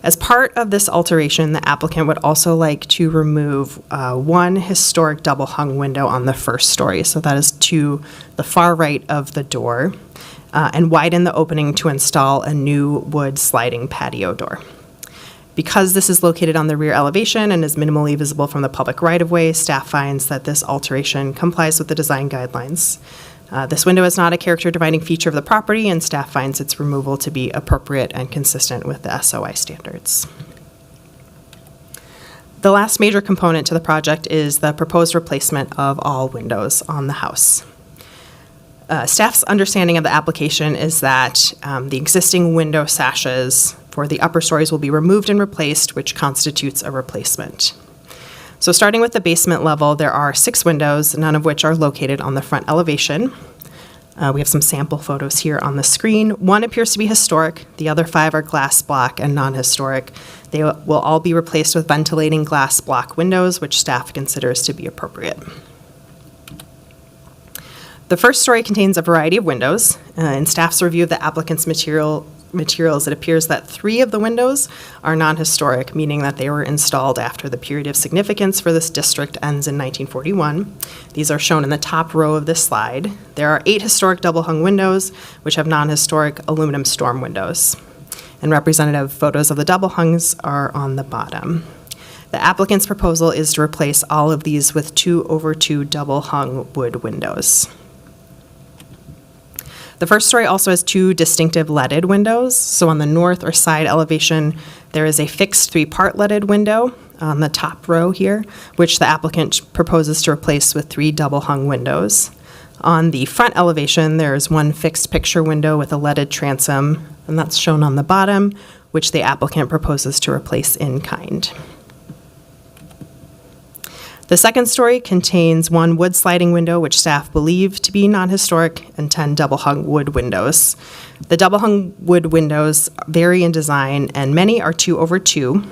As part of this alteration, the applicant would also like to remove one historic double-hung window on the first story, so that is to the far right of the door, and widen the opening to install a new wood sliding patio door. Because this is located on the rear elevation and is minimally visible from the public right-of-way, staff finds that this alteration complies with the design guidelines. This window is not a character-defining feature of the property, and staff finds its removal to be appropriate and consistent with the SOI standards. The last major component to the project is the proposed replacement of all windows on the house. Staff's understanding of the application is that the existing window sashes for the upper stories will be removed and replaced, which constitutes a replacement. So starting with the basement level, there are 6 windows, none of which are located on the front elevation. We have some sample photos here on the screen. One appears to be historic. The other 5 are glass block and non-historic. They will all be replaced with ventilating glass block windows, which staff considers to be appropriate. The first story contains a variety of windows. In staff's review of the applicant's materials, it appears that 3 of the windows are non-historic, meaning that they were installed after the period of significance for this district ends in 1941. These are shown in the top row of this slide. There are 8 historic double-hung windows, which have non-historic aluminum storm windows. And representative photos of the double-hungs are on the bottom. The applicant's proposal is to replace all of these with 2/2 double-hung wood windows. The first story also has 2 distinctive leaded windows. So on the north or side elevation, there is a fixed 3-part leaded window on the top row here, which the applicant proposes to replace with 3 double-hung windows. On the front elevation, there is 1 fixed picture window with a leaded transom, and that's shown on the bottom, which the applicant proposes to replace in kind. The second story contains 1 wood sliding window, which staff believe to be non-historic, and 10 double-hung wood windows. The double-hung wood windows vary in design, and many are 2/2,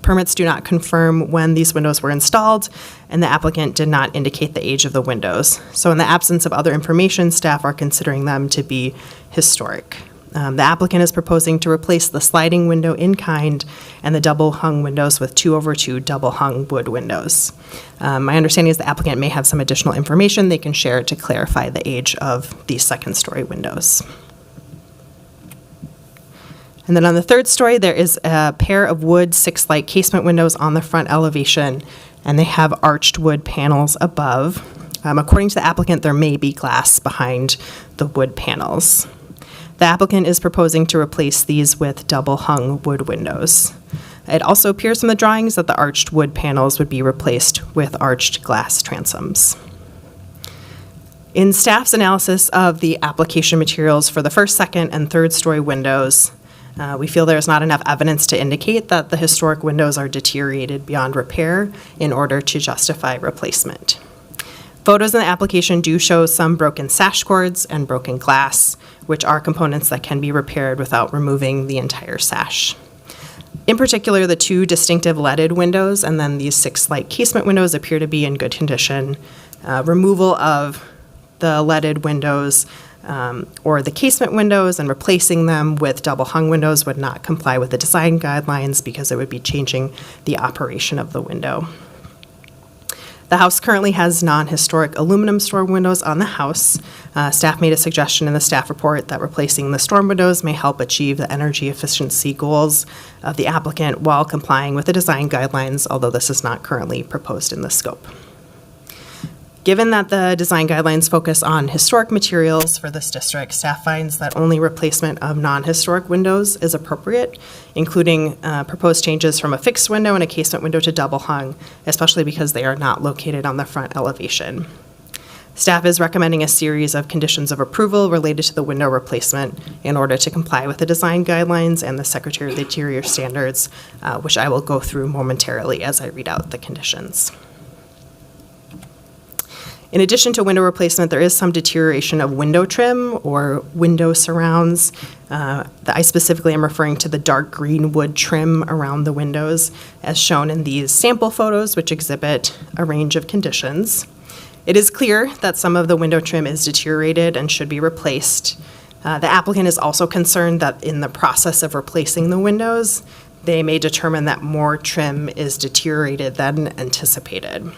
Permits do not confirm when these windows were installed, and the applicant did not indicate the age of the windows. So in the absence of other information, staff are considering them to be historic. The applicant is proposing to replace the sliding window in kind and the double-hung windows with 2/2 double-hung wood windows. My understanding is the applicant may have some additional information they can share to clarify the age of these second-story windows. And then on the third story, there is a pair of wood 6-light casement windows on the front elevation, and they have arched wood panels above. According to the applicant, there may be glass behind the wood panels. The applicant is proposing to replace these with double-hung wood windows. It also appears from the drawings that the arched wood panels would be replaced with arched glass transoms. In staff's analysis of the application materials for the first, second, and third-story windows, we feel there is not enough evidence to indicate that the historic windows are deteriorated beyond repair in order to justify replacement. Photos in the application do show some broken sash cords and broken glass, which are components that can be repaired without removing the entire sash. In particular, the 2 distinctive leaded windows and then these 6-light casement windows appear to be in good condition. Removal of the leaded windows or the casement windows and replacing them with double-hung windows would not comply with the design guidelines because it would be changing the operation of the window. The house currently has non-historic aluminum storm windows on the house. Staff made a suggestion in the staff report that replacing the storm windows may help achieve the energy efficiency goals of the applicant while complying with the design guidelines, although this is not currently proposed in the scope. Given that the design guidelines focus on historic materials for this district, staff finds that only replacement of non-historic windows is appropriate, including proposed changes from a fixed window and a casement window to double hung, especially because they are not located on the front elevation. Staff is recommending a series of conditions of approval related to the window replacement in order to comply with the design guidelines and the Secretary of the Interior standards, which I will go through momentarily as I read out the conditions. In addition to window replacement, there is some deterioration of window trim or window surrounds. I specifically am referring to the dark green wood trim around the windows, as shown in these sample photos, which exhibit a range of conditions. It is clear that some of the window trim is deteriorated and should be replaced. The applicant is also concerned that in the process of replacing the windows, they may determine that more trim is deteriorated than anticipated.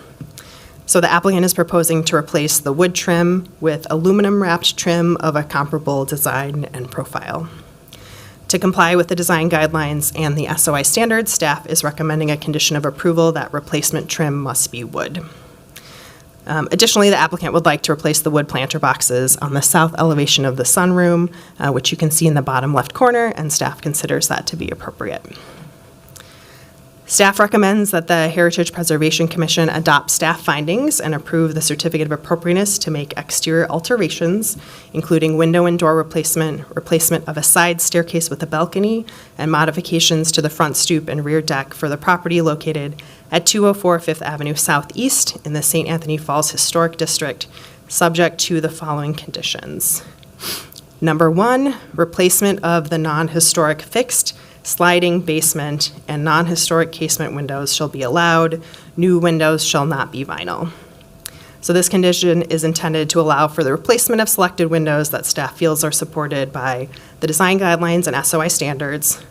So the applicant is proposing to replace the wood trim with aluminum wrapped trim of a comparable design and profile. To comply with the design guidelines and the SOI standards, staff is recommending a condition of approval that replacement trim must be wood. Additionally, the applicant would like to replace the wood planter boxes on the south elevation of the sunroom, which you can see in the bottom left corner, and staff considers that to be appropriate. Staff recommends that the Heritage Preservation Commission adopt staff findings and approve the certificate of appropriateness to make exterior alterations, including window and door replacement, replacement of a side staircase with a balcony, and modifications to the front stoop and rear deck for the property located at 204 Fifth Avenue Southeast in the St. Anthony Falls Historic District, subject to the following conditions. Number 1, replacement of the non-historic fixed sliding basement and non-historic casement windows shall be allowed. New windows shall not be vinyl. So this condition is intended to allow for the replacement of selected windows that staff feels are supported by the design guidelines and SOI standards.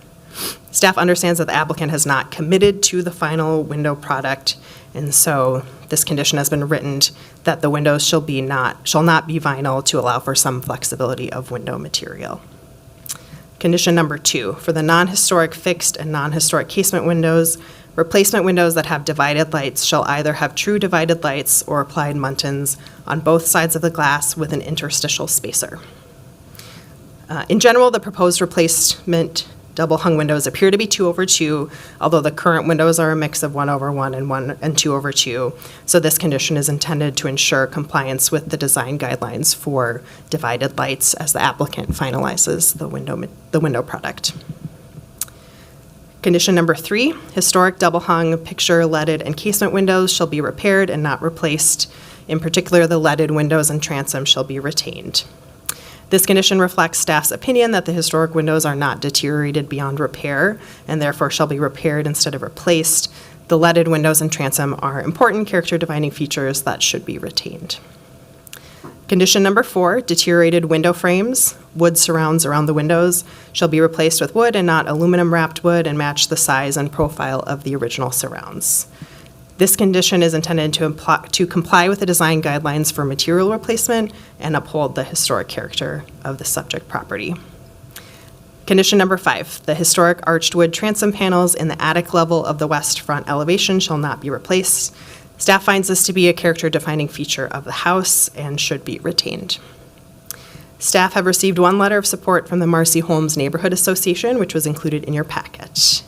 Staff understands that the applicant has not committed to the final window product, and so this condition has been written that the windows shall not be vinyl to allow for some flexibility of window material. Condition number 2, for the non-historic fixed and non-historic casement windows, replacement windows that have divided lights shall either have true divided lights or applied muntins on both sides of the glass with an interstitial spacer. In general, the proposed replacement double-hung windows appear to be 2/2, although the current windows are a mix of 1/1 and 2/2. So this condition is intended to ensure compliance with the design guidelines for divided lights as the applicant finalizes the window product. Condition number 3, historic double-hung picture leaded and casement windows shall be repaired and not replaced. In particular, the leaded windows and transom shall be retained. This condition reflects staff's opinion that the historic windows are not deteriorated beyond repair and therefore shall be repaired instead of replaced. The leaded windows and transom are important character-defining features that should be retained. Condition number 4, deteriorated window frames, wood surrounds around the windows, shall be replaced with wood and not aluminum-wrapped wood and match the size and profile of the original surrounds. This condition is intended to comply with the design guidelines for material replacement and uphold the historic character of the subject property. Condition number 5, the historic arched wood transom panels in the attic level of the west front elevation shall not be replaced. Staff finds this to be a character-defining feature of the house and should be retained. Staff have received one letter of support from the Marcy Holmes Neighborhood Association, which was included in your packet.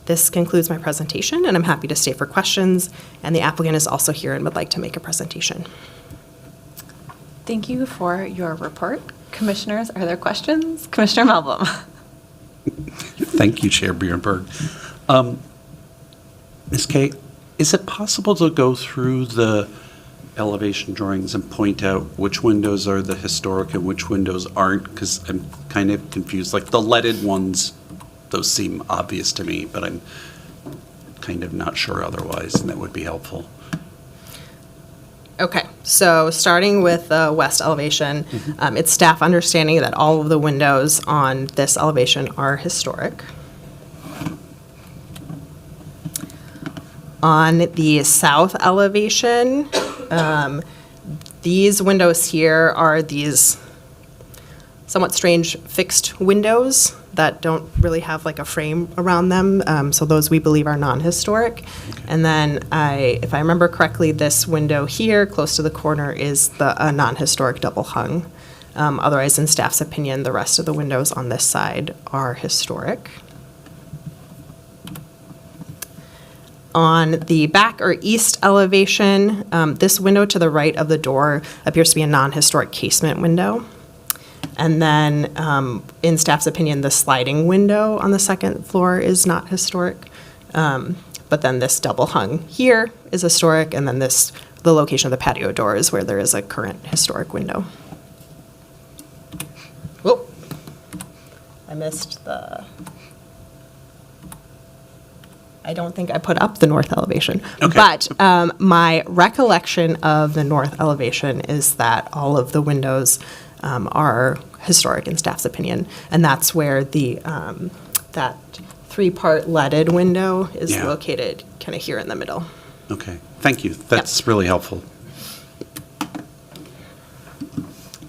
This concludes my presentation, and I'm happy to stay for questions, and the applicant is also here and would like to make a presentation. Thank you for your report. Commissioners, are there questions? Commissioner Melblom. Thank you, Chair Bjornberg. Ms. Kay, is it possible to go through the elevation drawings and point out which windows are the historic and which windows aren't? Because I'm kind of confused. Like the leaded ones, those seem obvious to me, but I'm kind of not sure otherwise, and that would be helpful. Okay, so starting with the west elevation, it's staff understanding that all of the windows on this elevation are historic. On the south elevation, these windows here are these somewhat strange fixed windows that don't really have like a frame around them. So those we believe are non-historic. Okay. And then if I remember correctly, this window here close to the corner is a non-historic double hung. Otherwise, in staff's opinion, the rest of the windows on this side are historic. On the back or east elevation, this window to the right of the door appears to be a non-historic casement window. And then, in staff's opinion, the sliding window on the second floor is not historic. But then this double hung here is historic, and then the location of the patio door is where there is a current historic window. Whoop. I missed I don't think I put up the north elevation. Okay. But my recollection of the north elevation is that all of the windows are historic in staff's opinion, and that's where that 3-part leaded window is located kind of here in the middle. Okay, thank you. That's really helpful.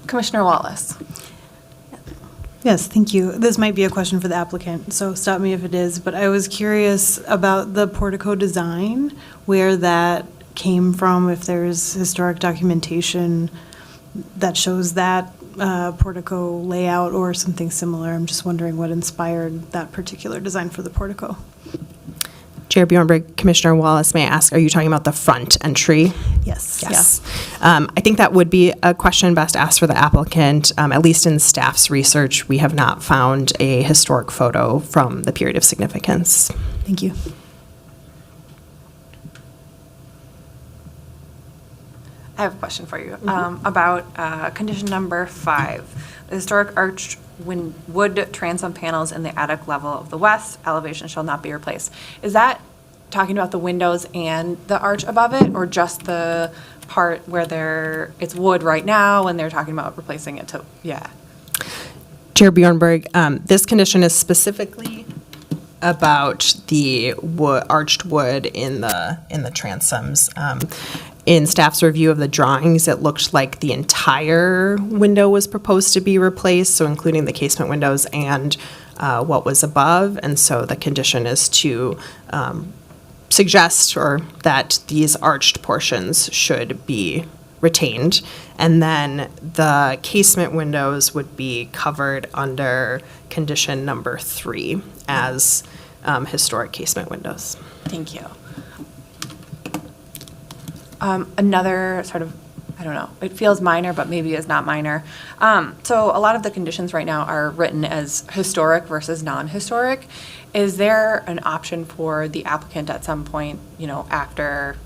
Commissioner Wallace. Yes, thank you. This might be a question for the applicant, so stop me if it is, but I was curious about the portico design, where that came from, if there's historic documentation that shows that portico layout or something similar. I'm just wondering what inspired that particular design for the portico. Chair Bjornberg, Commissioner Wallace, may I ask, are you talking about the front entry? Yes. Yes. I think that would be a question best asked for the applicant. At least in staff's research, we have not found a historic photo from the period of significance. Thank you. I have a question for you about condition number 5. The historic arched wood transom panels in the attic level of the west elevation shall not be replaced. Is that talking about the windows and the arch above it, or just the part where it's wood right now and they're talking about replacing it to, Chair Bjornberg, this condition is specifically about the arched wood in the transoms. In staff's review of the drawings, it looked like the entire window was proposed to be replaced, so including the casement windows and what was above. And so the condition is to suggest that these arched portions should be retained. And then the casement windows would be covered under condition number 3 as historic casement windows. Thank you. Another sort of, I don't know, it feels minor, but maybe is not minor. So a lot of the conditions right now are written as historic versus non-historic. Is there an option for the applicant at some point, after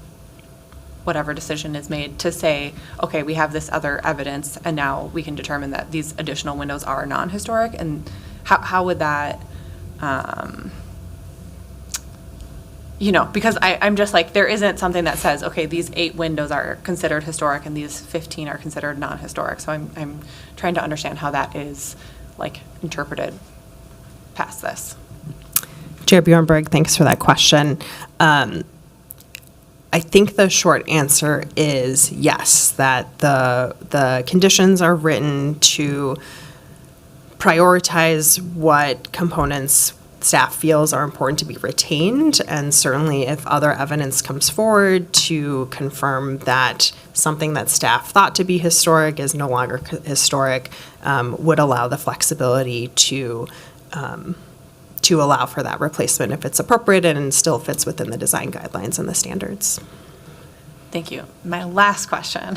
whatever decision is made to say, okay, we have this other evidence, and now we can determine that these additional windows are non-historic? And how would that, because I'm just like, there isn't something that says, okay, these 8 windows are considered historic and these 15 are considered non-historic. So I'm trying to understand how that is interpreted past this. Chair Bjornberg, thanks for that question. I think the short answer is yes, that the conditions are written to prioritize what components staff feels are important to be retained, and certainly if other evidence comes forward to confirm that something that staff thought to be historic is no longer historic, would allow the flexibility to allow for that replacement if it's appropriate and still fits within the design guidelines and the standards. Thank you. My last question,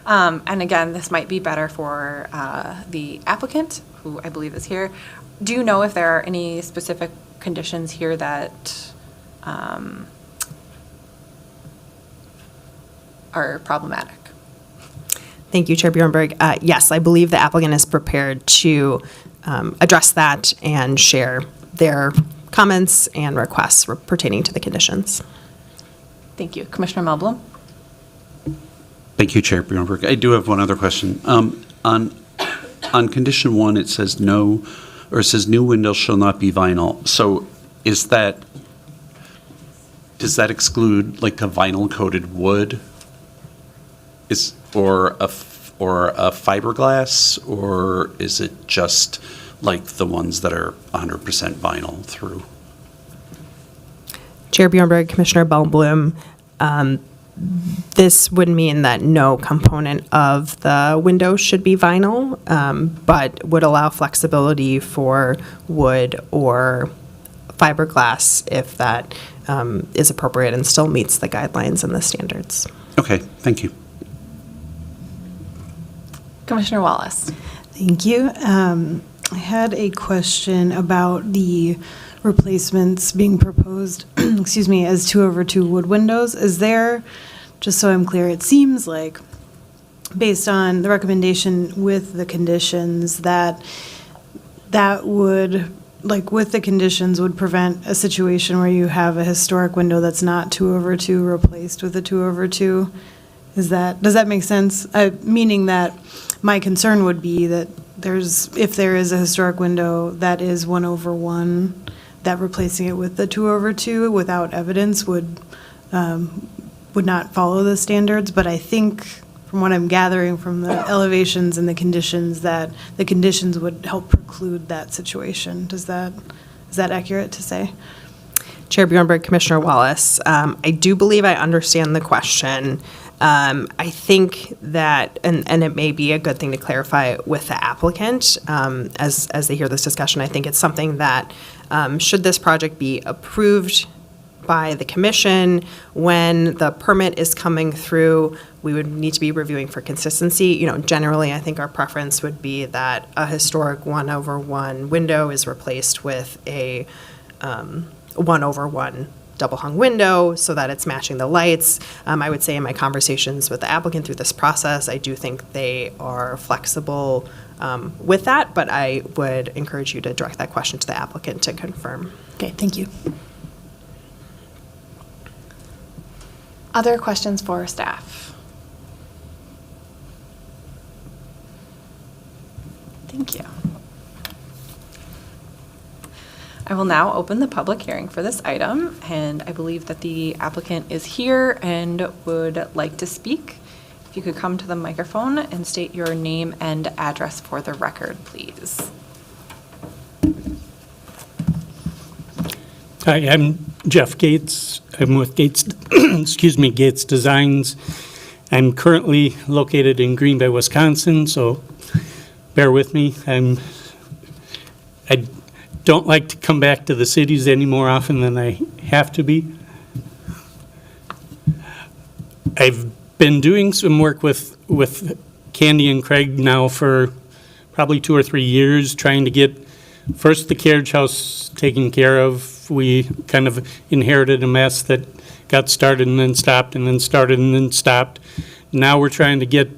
and again, this might be better for the applicant, who I believe is here. Do you know if there are any specific conditions here that are problematic? Thank you, Chair Bjornberg. Yes, I believe the applicant is prepared to address that and share their comments and requests pertaining to the conditions. Thank you. Commissioner Melblom? Thank you, Chair Bjornberg. I do have one other question. On condition 1, it says no, or it says new windows shall not be vinyl. So does that exclude like a vinyl coated wood? Or a fiberglass, or is it just like the ones that are 100% vinyl through? Chair Bjornberg, Commissioner Melblom, this would mean that no component of the window should be vinyl, but would allow flexibility for wood or fiberglass if that is appropriate and still meets the guidelines and the standards. Okay, thank you. Commissioner Wallace? Thank you. I had a question about the replacements being proposed, excuse me, as 2/2 wood windows. Is there, just so I'm clear, it seems like, based on the recommendation with the conditions, that would, with the conditions, would prevent a situation where you have a historic window that's not 2/2 replaced with a 2/2? Does that make sense? Meaning that my concern would be that if there is a historic window that is 1/1, that replacing it with the 2/2 without evidence would not follow the standards. But I think, from what I'm gathering from the elevations and the conditions, that the conditions would help preclude that situation. Is that accurate to say? Chair Bjornberg, Commissioner Wallace, I do believe I understand the question. I think that, and it may be a good thing to clarify with the applicant as they hear this discussion, I think it's something that, should this project be approved by the commission, when the permit is coming through, we would need to be reviewing for consistency. Generally, I think our preference would be that a historic 1/1 window is replaced with a 1/1 double hung window so that it's matching the lights. I would say in my conversations with the applicant through this process, I do think they are flexible with that, but I would encourage you to direct that question to the applicant to confirm. Okay, thank you. Other questions for staff? Thank you. I will now open the public hearing for this item, and I believe that the applicant is here and would like to speak. If you could come to the microphone and state your name and address for the record, please. Hi, I'm Jeff Gates. I'm with Gates, Gates Designs. I'm currently located in Green Bay, Wisconsin, so bear with me. I don't like to come back to the cities any more often than I have to be. I've been doing some work with Candy and Craig now for probably 2 or 3 years, trying to get first the carriage house taken care of. We kind of inherited a mess that got started and then stopped and then started and then stopped. Now we're trying to get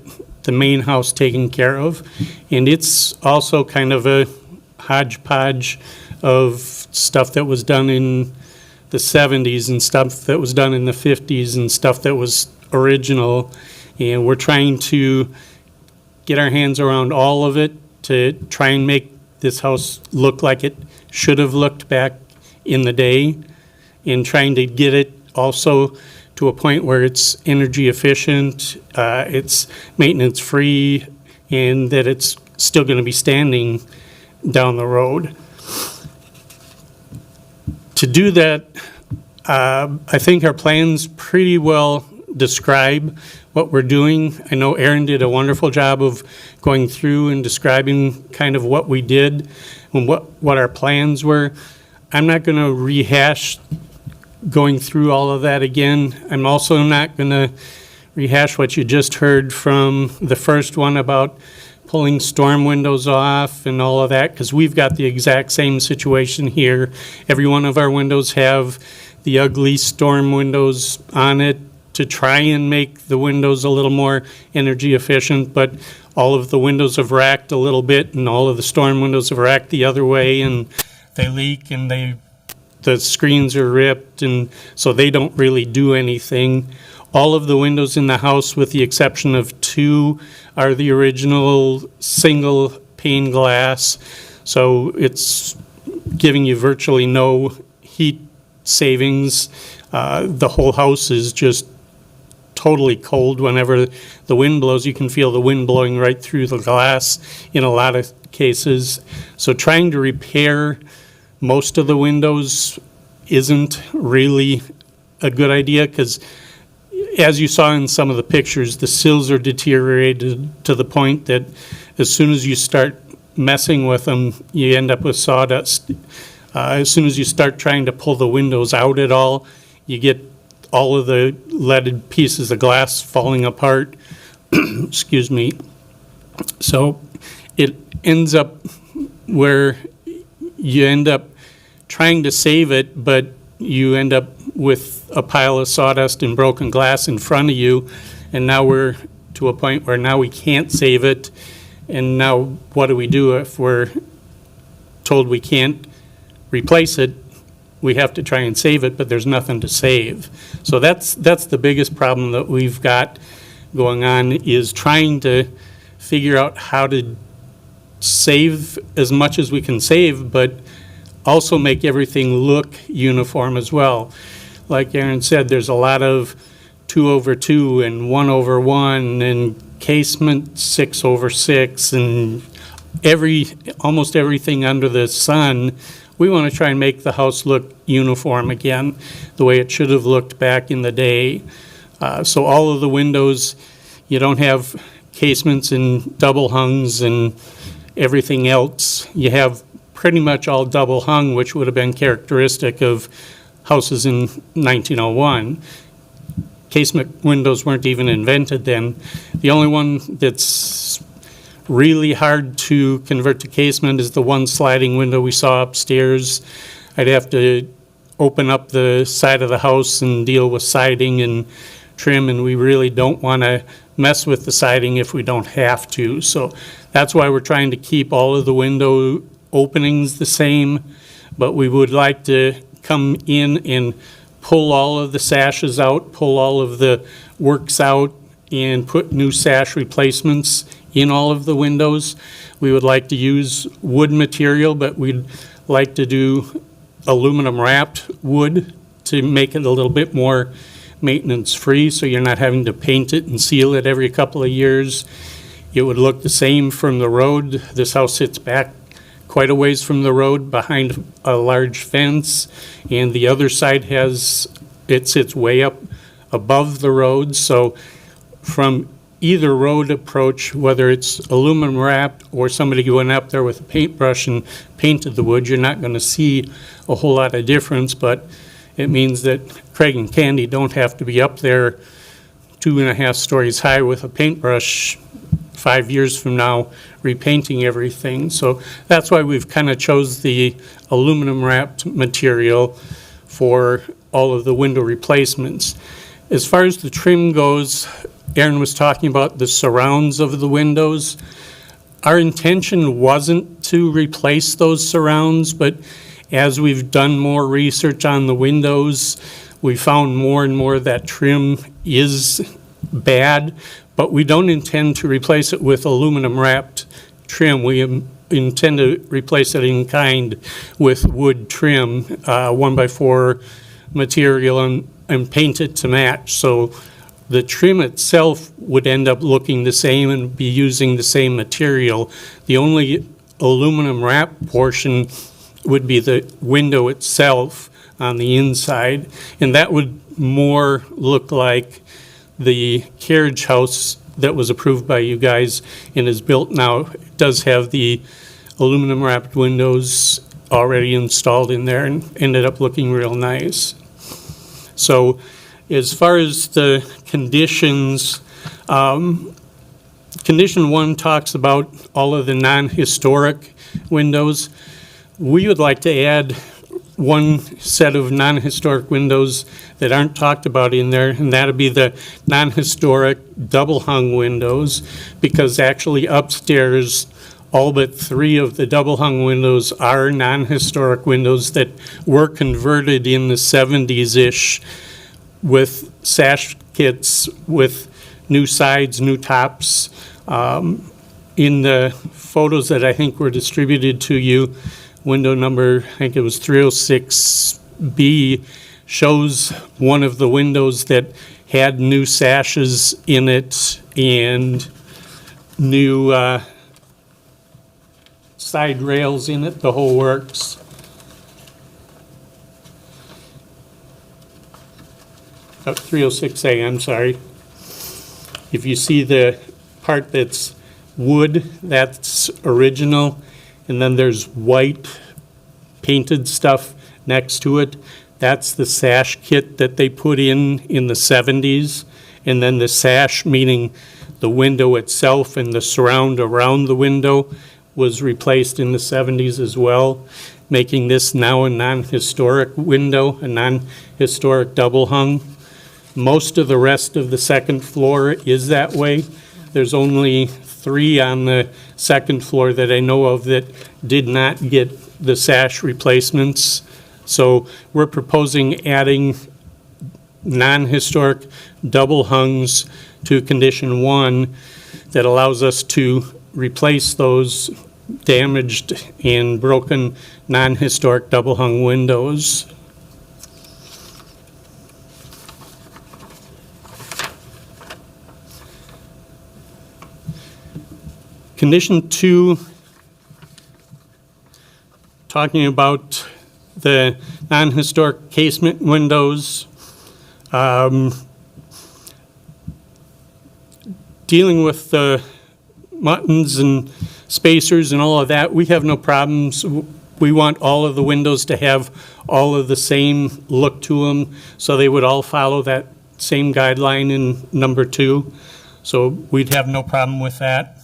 the main house taken care of. And it's also kind of a hodgepodge of stuff that was done in the 70s and stuff that was done in the 50s and stuff that was original. And we're trying to get our hands around all of it to try and make this house look like it should have looked back in the day, and trying to get it also to a point where it's energy efficient, it's maintenance free, and that it's still going to be standing down the road. To do that, I think our plans pretty well describe what we're doing. I know Aaron did a wonderful job of going through and describing kind of what we did and what our plans were. I'm not going to rehash going through all of that again. I'm also not going to rehash what you just heard from the first one about pulling storm windows off and all of that, because we've got the exact same situation here. Every one of our windows have the ugly storm windows on it to try and make the windows a little more energy efficient, but all of the windows have racked a little bit, and all of the storm windows have racked the other way, and they leak, and the screens are ripped, and so they don't really do anything. All of the windows in the house, with the exception of 2, are the original single pane glass, so it's giving you virtually no heat savings. The whole house is just totally cold. Whenever the wind blows, you can feel the wind blowing right through the glass in a lot of cases. So trying to repair most of the windows isn't really a good idea, because as you saw in some of the pictures, the sills are deteriorated to the point that as soon as you start messing with them, you end up with sawdust. As soon as you start trying to pull the windows out at all, you get all of the leaded pieces of glass falling apart. Excuse me. So it ends up where you end up trying to save it, but you end up with a pile of sawdust and broken glass in front of you, and now we're to a point where now we can't save it, and now what do we do if we're told we can't replace it? We have to try and save it, but there's nothing to save. So that's the biggest problem that we've got going on, is trying to figure out how to save as much as we can save, but also make everything look uniform as well. Like Aaron said, there's a lot of 2/2 and 1/1 and casement 6/6 and almost everything under the sun. We want to try and make the house look uniform again, the way it should have looked back in the day. So all of the windows, you don't have casements and double hungs and everything else. You have pretty much all double hung, which would have been characteristic of houses in 1901. Casement windows weren't even invented then. The only one that's really hard to convert to casement is the one sliding window we saw upstairs. I'd have to open up the side of the house and deal with siding and trim, and we really don't want to mess with the siding if we don't have to. So that's why we're trying to keep all of the window openings the same, but we would like to come in and pull all of the sashes out, pull all of the works out, and put new sash replacements in all of the windows. We would like to use wood material, but we'd like to do aluminum wrapped wood to make it a little bit more maintenance free, so you're not having to paint it and seal it every couple of years. It would look the same from the road. This house sits back quite a ways from the road behind a large fence, and the other side sits way up above the road. So from either road approach, whether it's aluminum wrapped or somebody went up there with a paintbrush and painted the wood, you're not going to see a whole lot of difference, but it means that Craig and Candy don't have to be up there 2.5 stories high with a paintbrush 5 years from now repainting everything. So that's why we've kind of chose the aluminum wrapped material for all of the window replacements. As far as the trim goes, Aaron was talking about the surrounds of the windows. Our intention wasn't to replace those surrounds, but as we've done more research on the windows, we found more and more that trim is bad, but we don't intend to replace it with aluminum wrapped trim. We intend to replace it in kind with wood trim, 1x4 material, and paint it to match. So the trim itself would end up looking the same and be using the same material. The only aluminum wrap portion would be the window itself on the inside, and that would more look like the carriage house that was approved by you guys and is built now. It does have the aluminum wrapped windows already installed in there and ended up looking real nice. So as far as the conditions, condition 1 talks about all of the non-historic windows. We would like to add one set of non-historic windows that aren't talked about in there, and that would be the non-historic double-hung windows, because actually upstairs, all but 3 of the double-hung windows are non-historic windows that were converted in the 70s-ish with sash kits with new sides, new tops. In the photos that I think were distributed to you, window number, I think it was 306B, shows one of the windows that had new sashes in it and new side rails in it, the whole works. Oh, 306A, I'm sorry. If you see the part that's wood, that's original, and then there's white painted stuff next to it. That's the sash kit that they put in the 70s. And then the sash, meaning the window itself and the surround around the window, was replaced in the 70s as well, making this now a non-historic window, a non-historic double hung. Most of the rest of the second floor is that way. There's only 3 on the second floor that I know of that did not get the sash replacements. So we're proposing adding non-historic double hungs to condition 1 that allows us to replace those damaged and broken non-historic double hung windows. Condition 2, talking about the non-historic casement windows, dealing with the muttons and spacers and all of that, we have no problems. We want all of the windows to have all of the same look to them, so they would all follow that same guideline in number 2. So we'd have no problem with that.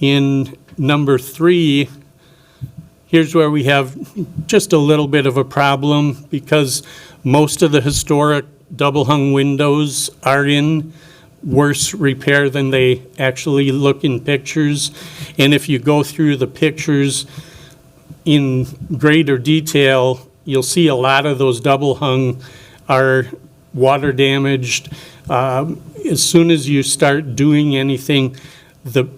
In number 3, here's where we have just a little bit of a problem, because most of the historic double-hung windows are in worse repair than they actually look in pictures. And if you go through the pictures in greater detail, you'll see a lot of those double-hung are water damaged. As soon as you start doing anything, the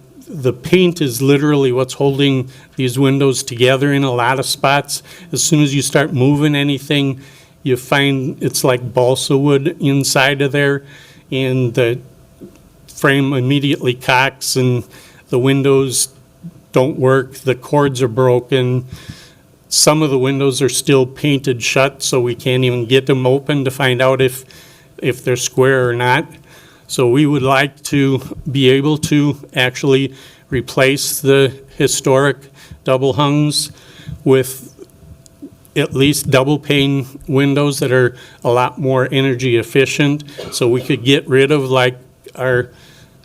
paint is literally what's holding these windows together in a lot of spots. As soon as you start moving anything, you find it's like balsa wood inside of there, and the frame immediately cocks and the windows don't work. The cords are broken. Some of the windows are still painted shut, so we can't even get them open to find out if they're square or not. So we would like to be able to actually replace the historic double hungs with at least double pane windows that are a lot more energy efficient. So we could get rid of, like our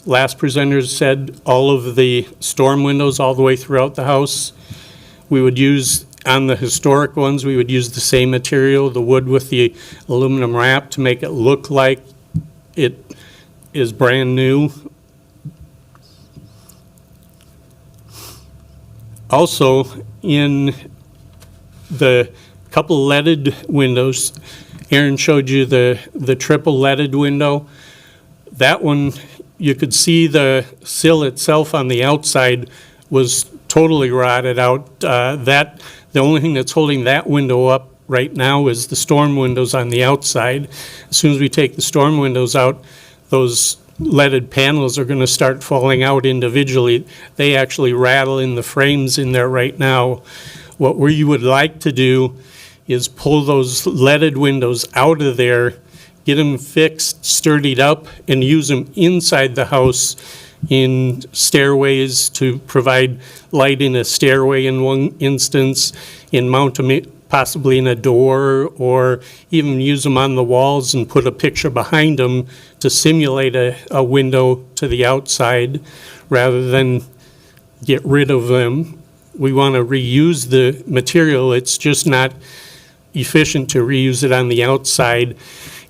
last presenters said, all of the storm windows all the way throughout the house. We would use on the historic ones, we would use the same material, the wood with the aluminum wrap, to make it look like it is brand new. Also, in the couple leaded windows, Aaron showed you the triple leaded window. That one, you could see the sill itself on the outside was totally rotted out. The only thing that's holding that window up right now is the storm windows on the outside. As soon as we take the storm windows out, those leaded panels are going to start falling out individually. They actually rattle in the frames in there right now. What we would like to do is pull those leaded windows out of there, get them fixed, sturdied up, and use them inside the house in stairways to provide light in a stairway in one instance, and mount them possibly in a door, or even use them on the walls and put a picture behind them to simulate a window to the outside rather than get rid of them. We want to reuse the material. It's just not efficient to reuse it on the outside.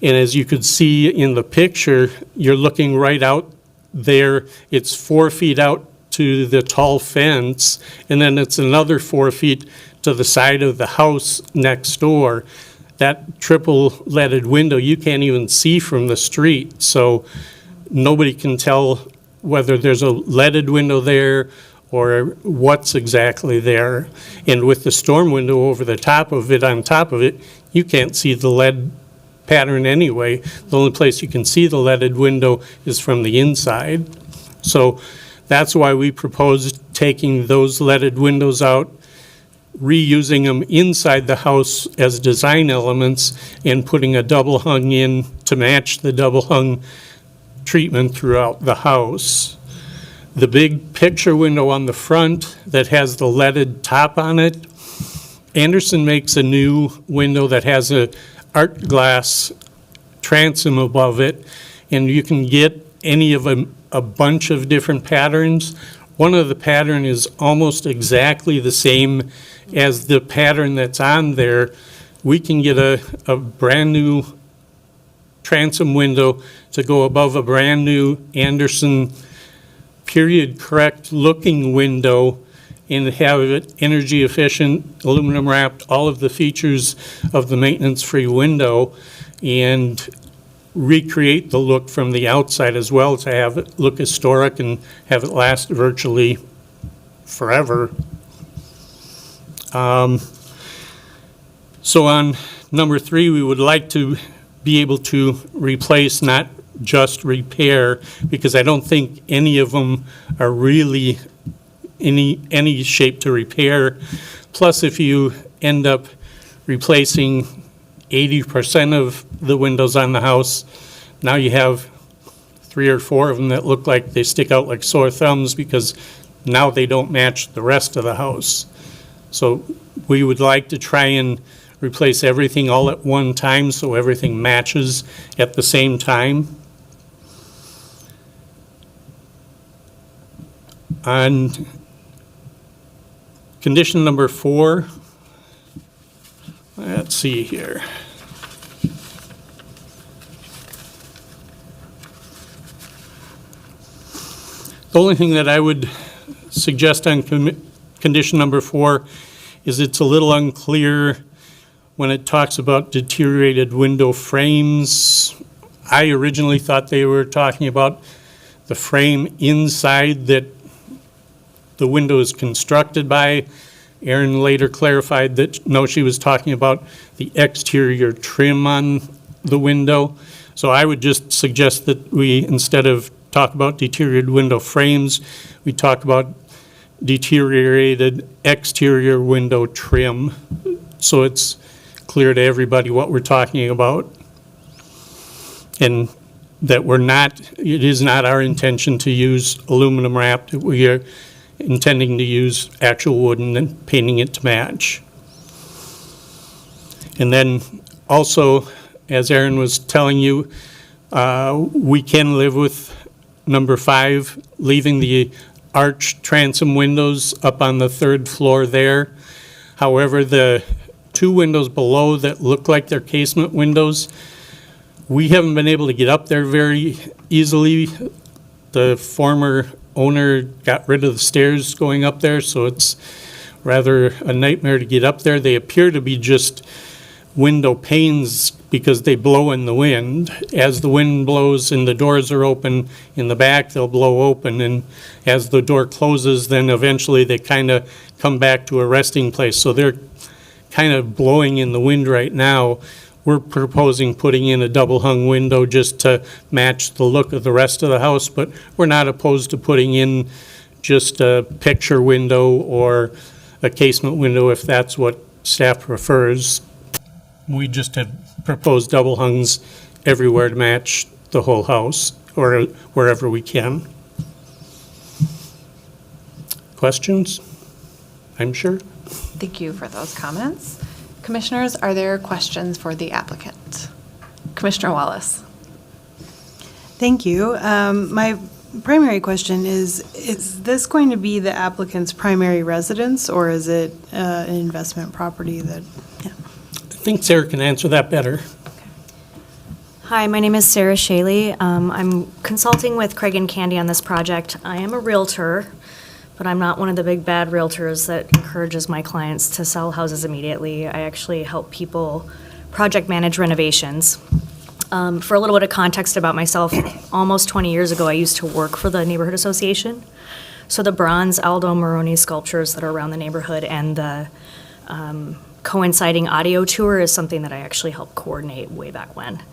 And as you could see in the picture, you're looking right out there. It's 4 feet out to the tall fence, and then it's another 4 feet to the side of the house next door. That triple leaded window, you can't even see from the street, so nobody can tell whether there's a leaded window there or what's exactly there. And with the storm window over the top of it, on top of it, you can't see the lead pattern anyway. The only place you can see the leaded window is from the inside. So that's why we proposed taking those leaded windows out, reusing them inside the house as design elements, and putting a double hung in to match the double hung treatment throughout the house. The big picture window on the front that has the leaded top on it, Anderson makes a new window that has a art glass transom above it, and you can get any of a bunch of different patterns. One of the pattern is almost exactly the same as the pattern that's on there. We can get a brand new transom window to go above a brand new Anderson period correct looking window and have it energy efficient, aluminum wrapped, all of the features of the maintenance free window, and recreate the look from the outside as well to have it look historic and have it last virtually forever. So on number 3, we would like to be able to replace, not just repair, because I don't think any of them are really any shape to repair. Plus, if you end up replacing 80% of the windows on the house, now you have 3 or 4 of them that look like they stick out like sore thumbs because now they don't match the rest of the house. So we would like to try and replace everything all at one time so everything matches at the same time. On condition number 4, let's see here. The only thing that I would suggest on condition number 4 is it's a little unclear when it talks about deteriorated window frames. I originally thought they were talking about the frame inside that the window is constructed by. Erin later clarified that, no, she was talking about the exterior trim on the window. So I would just suggest that we, instead of talk about deteriorated window frames, we talk about deteriorated exterior window trim, so it's clear to everybody what we're talking about. And that it is not our intention to use aluminum wrap. We are intending to use actual wood and then painting it to match. And then also, as Erin was telling you, we can live with number 5, leaving the arch transom windows up on the 3rd floor there. However, the two windows below that look like they're casement windows, we haven't been able to get up there very easily. The former owner got rid of the stairs going up there, so it's rather a nightmare to get up there. They appear to be just window panes because they blow in the wind. As the wind blows and the doors are open in the back, they'll blow open, and as the door closes, then eventually they kind of come back to a resting place. So they're kind of blowing in the wind right now. We're proposing putting in a double hung window just to match the look of the rest of the house, but we're not opposed to putting in just a picture window or a casement window if that's what staff prefers. We just have proposed double hungs everywhere to match the whole house or wherever we can. Questions? I'm sure. Thank you for those comments. Commissioners, are there questions for the applicant? Commissioner Wallace. Thank you. My primary question is this going to be the applicant's primary residence, or is it an investment property that, yeah. I think Sarah can answer that better. Hi, my name is Sarah Shaley. I'm consulting with Craig and Candy on this project. I am a realtor, but I'm not one of the big bad realtors that encourages my clients to sell houses immediately. I actually help people project manage renovations. For a little bit of context about myself, almost 20 years ago, I used to work for the neighborhood association. So the bronze Aldo Moroni sculptures that are around the neighborhood and the coinciding audio tour is something that I actually helped coordinate way back when.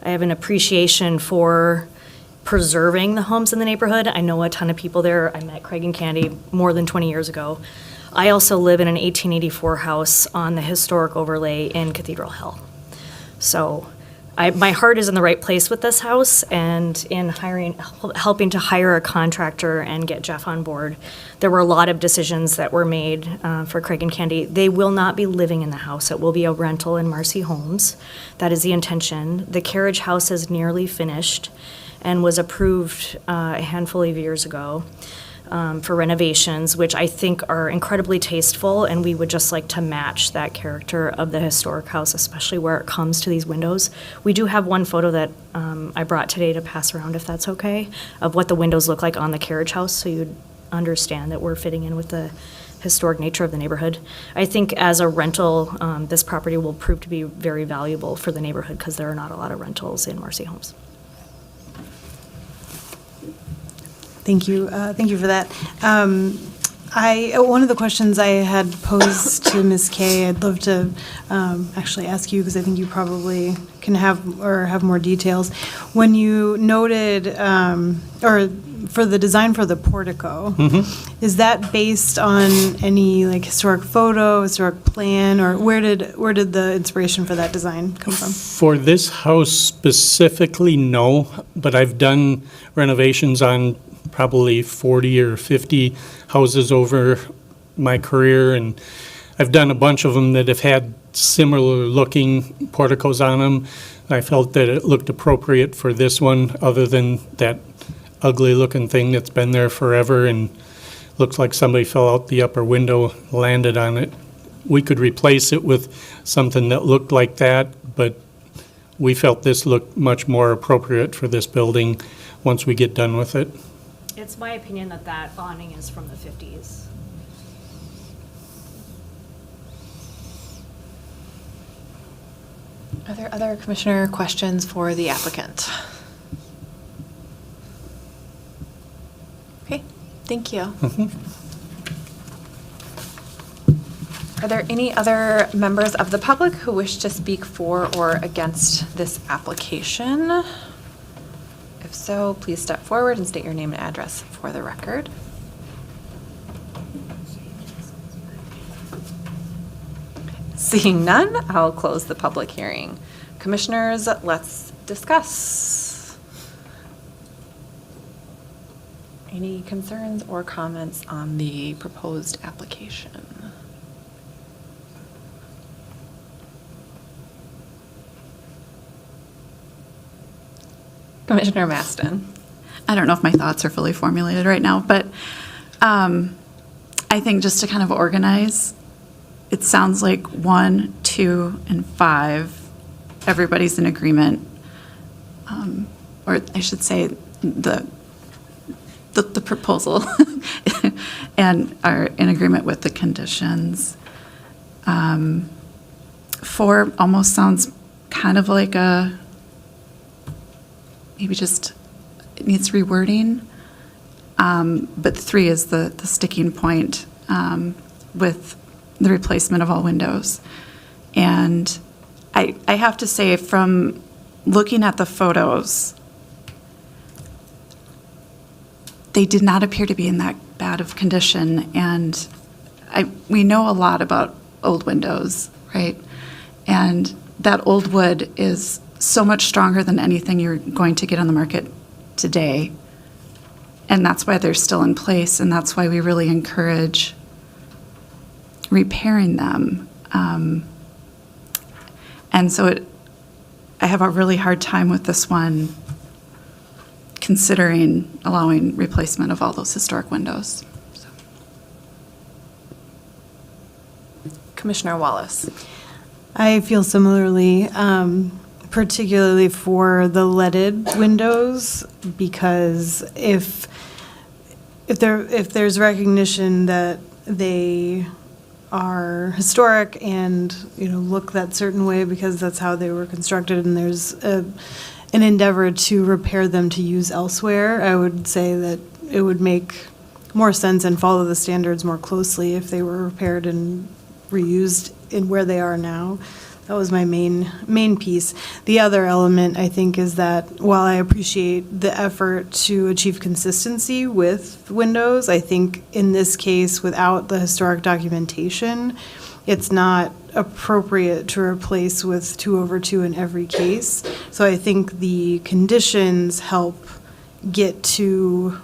I have an appreciation for preserving the homes in the neighborhood. I know a ton of people there. I met Craig and Candy more than 20 years ago. I also live in an 1884 house on the historic overlay in Cathedral Hill. So my heart is in the right place with this house, and in helping to hire a contractor and get Jeff on board, there were a lot of decisions that were made for Craig and Candy. They will not be living in the house. It will be a rental in Marcy Homes. That is the intention. The carriage house is nearly finished and was approved a handful of years ago for renovations, which I think are incredibly tasteful, and we would just like to match that character of the historic house, especially where it comes to these windows. We do have one photo that I brought today to pass around, if that's okay, of what the windows look like on the carriage house, so you'd understand that we're fitting in with the historic nature of the neighborhood. I think as a rental, this property will prove to be very valuable for the neighborhood because there are not a lot of rentals in Marcy Homes. Thank you. Thank you for that. One of the questions I had posed to Ms. Kay, I'd love to actually ask you because I think you probably can have more details. When you noted, or for the design for the portico, is that based on any like historic photo, historic plan, or where did the inspiration for that design come from? For this house specifically, no, but I've done renovations on probably 40 or 50 houses over my career, and I've done a bunch of them that have had similar looking porticos on them. I felt that it looked appropriate for this one, other than that ugly looking thing that's been there forever and looks like somebody fell out the upper window, landed on it. We could replace it with something that looked like that, but we felt this looked much more appropriate for this building once we get done with it. It's my opinion that that awning is from the 50s. Are there other commissioner questions for the applicant? Okay, thank you. Are there any other members of the public who wish to speak for or against this application? If so, please step forward and state your name and address for the record. Seeing none, I'll close the public hearing. Commissioners, let's discuss. Any concerns or comments on the proposed application? Commissioner Maston. I don't know if my thoughts are fully formulated right now, but I think just to kind of organize, it sounds like 1, 2, and 5, everybody's in agreement. Or I should say, the proposal and are in agreement with the conditions. 4 almost sounds kind of like maybe just, it needs rewording. But 3 is the sticking point with the replacement of all windows. And I have to say, from looking at the photos, they did not appear to be in that bad of condition. And we know a lot about old windows, right? And that old wood is so much stronger than anything you're going to get on the market today. And that's why they're still in place, and that's why we really encourage repairing them. And so I have a really hard time with this one, considering allowing replacement of all those historic windows. So. Commissioner Wallace. I feel similarly, particularly for the leaded windows, because if there's recognition that they are historic and look that certain way because that's how they were constructed, and there's an endeavor to repair them to use elsewhere, I would say that it would make more sense and follow the standards more closely if they were repaired and reused in where they are now. That was my main piece. The other element, I think, is that while I appreciate the effort to achieve consistency with windows, I think in this case, without the historic documentation, it's not appropriate to replace with 2/2 in every case. So I think the conditions help get to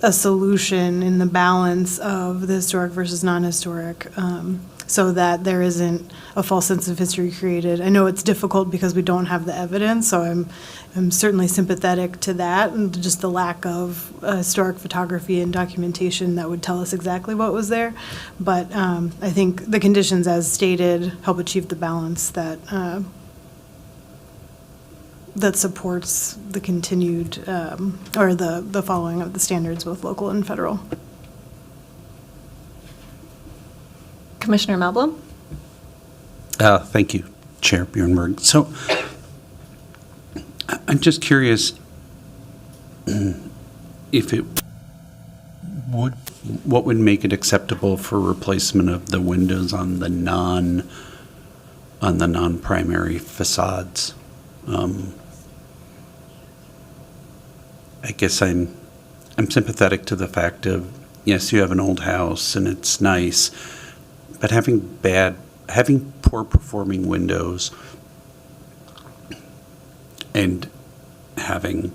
a solution in the balance of the historic versus non-historic, so that there isn't a false sense of history created. I know it's difficult because we don't have the evidence, so I'm certainly sympathetic to that, and just the lack of historic photography and documentation that would tell us exactly what was there. But I think the conditions as stated help achieve the balance that that supports the continued, or the following of the standards, both local and federal. Commissioner Melblom? Thank you, Chair Bjornberg. So I'm just curious if what would make it acceptable for replacement of the windows on the non-primary facades? I guess I'm sympathetic to the fact of, yes, you have an old house and it's nice, but having poor performing windows and having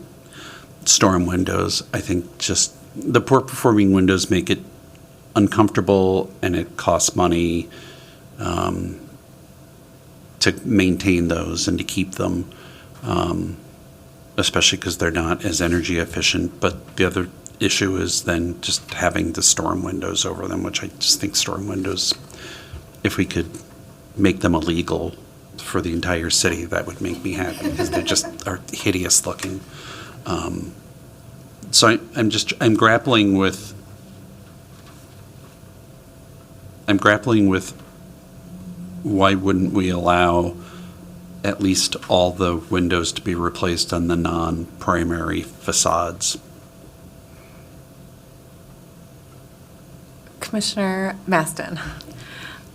storm windows, I think just the poor performing windows make it uncomfortable, and it costs money to maintain those and to keep them, especially because they're not as energy efficient. But the other issue is then just having the storm windows over them, which I just think storm windows, if we could make them illegal for the entire city, that would make me happy, because they just are hideous looking. So I'm grappling with why wouldn't we allow at least all the windows to be replaced on the non-primary facades? Commissioner Maston.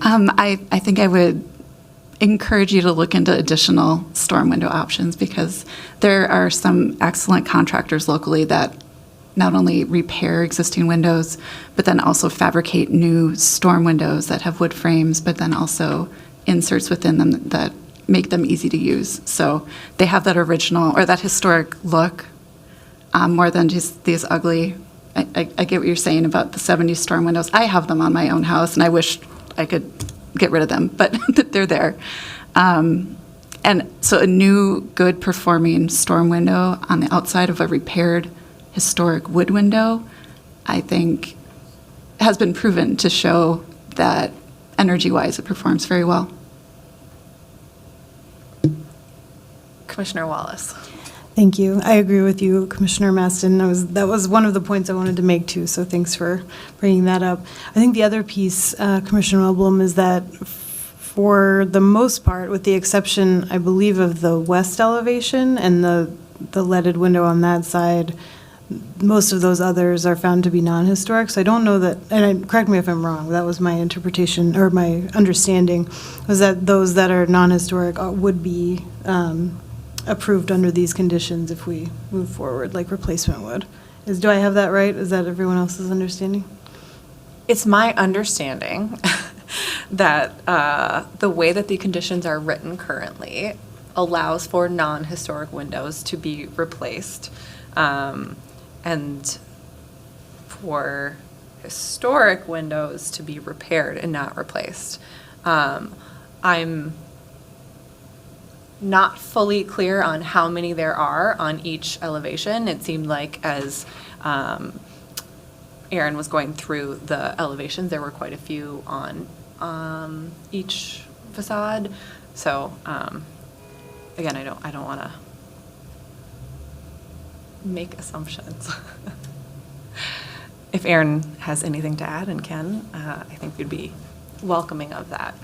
I think I would encourage you to look into additional storm window options, because there are some excellent contractors locally that not only repair existing windows, but then also fabricate new storm windows that have wood frames, but then also inserts within them that make them easy to use. So they have that original or that historic look, more than just these ugly. I get what you're saying about the 70s storm windows. I have them on my own house, and I wish I could get rid of them, but they're there. And so a new, good performing storm window on the outside of a repaired historic wood window, I think, has been proven to show that energy-wise, it performs very well. Commissioner Wallace. Thank you. I agree with you, Commissioner Maston. That was one of the points I wanted to make too, so thanks for bringing that up. I think the other piece, Commissioner Melblom, is that for the most part, with the exception, I believe, of the west elevation and the leaded window on that side, most of those others are found to be non-historic. So I don't know that, correct me if I'm wrong, that was my interpretation, or my understanding, was that those that are non-historic would be approved under these conditions if we move forward, like replacement would. Do I have that right? Is that everyone else's understanding? It's my understanding that the way that the conditions are written currently allows for non-historic windows to be replaced, and for historic windows to be repaired and not replaced. I'm not fully clear on how many there are on each elevation. It seemed like as Aaron was going through the elevations, there were quite a few on each facade. So again, I don't want to make assumptions. If Aaron has anything to add and can, I think we'd be welcoming of that.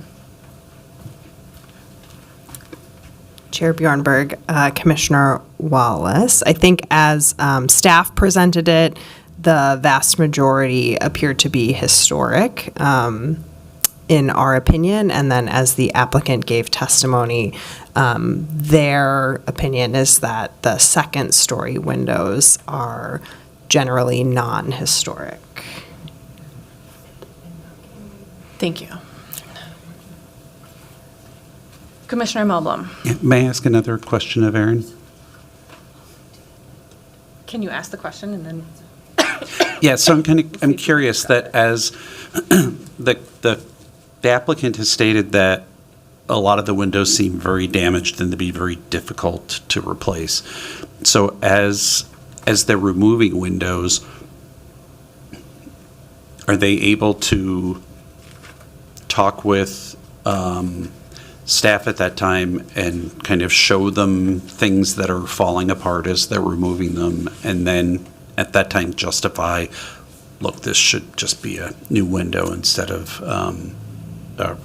Chair Bjornberg, Commissioner Wallace, I think as staff presented it, the vast majority appeared to be historic, in our opinion, and then as the applicant gave testimony, their opinion is that the second-story windows are generally non-historic. Thank you. Commissioner Melblom, May I ask another question of Aaron? can you ask the question and then? Yeah, so I'm curious that as the applicant has stated that a lot of the windows seem very damaged and to be very difficult to replace. So as they're removing windows, are they able to talk with staff at that time and kind of show them things that are falling apart as they're removing them, and then at that time justify, look, this should just be a new window instead of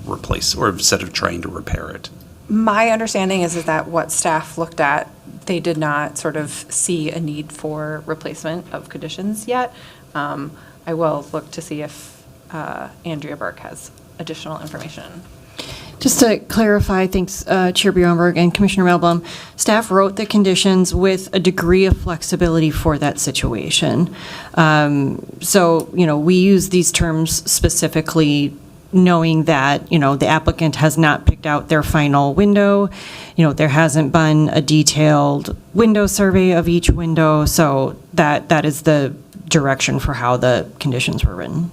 replace, or instead of trying to repair it? My understanding is that what staff looked at, they did not sort of see a need for replacement of conditions yet. I will look to see if Andrea Burke has additional information. Just to clarify, thanks, Chair Bjornberg and Commissioner Melblom, staff wrote the conditions with a degree of flexibility for that situation. So, we use these terms specifically knowing that, the applicant has not picked out their final window. There hasn't been a detailed window survey of each window, so that is the direction for how the conditions were written.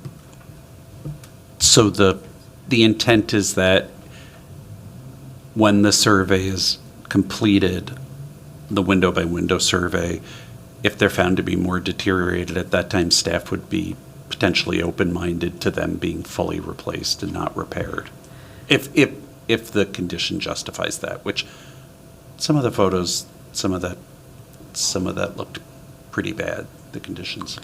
So the intent is that when the survey is completed, the window-by-window survey, if they're found to be more deteriorated at that time, staff would be potentially open-minded to them being fully replaced and not repaired, if the condition justifies that. Which some of the photos, some of that looked pretty bad, the conditions.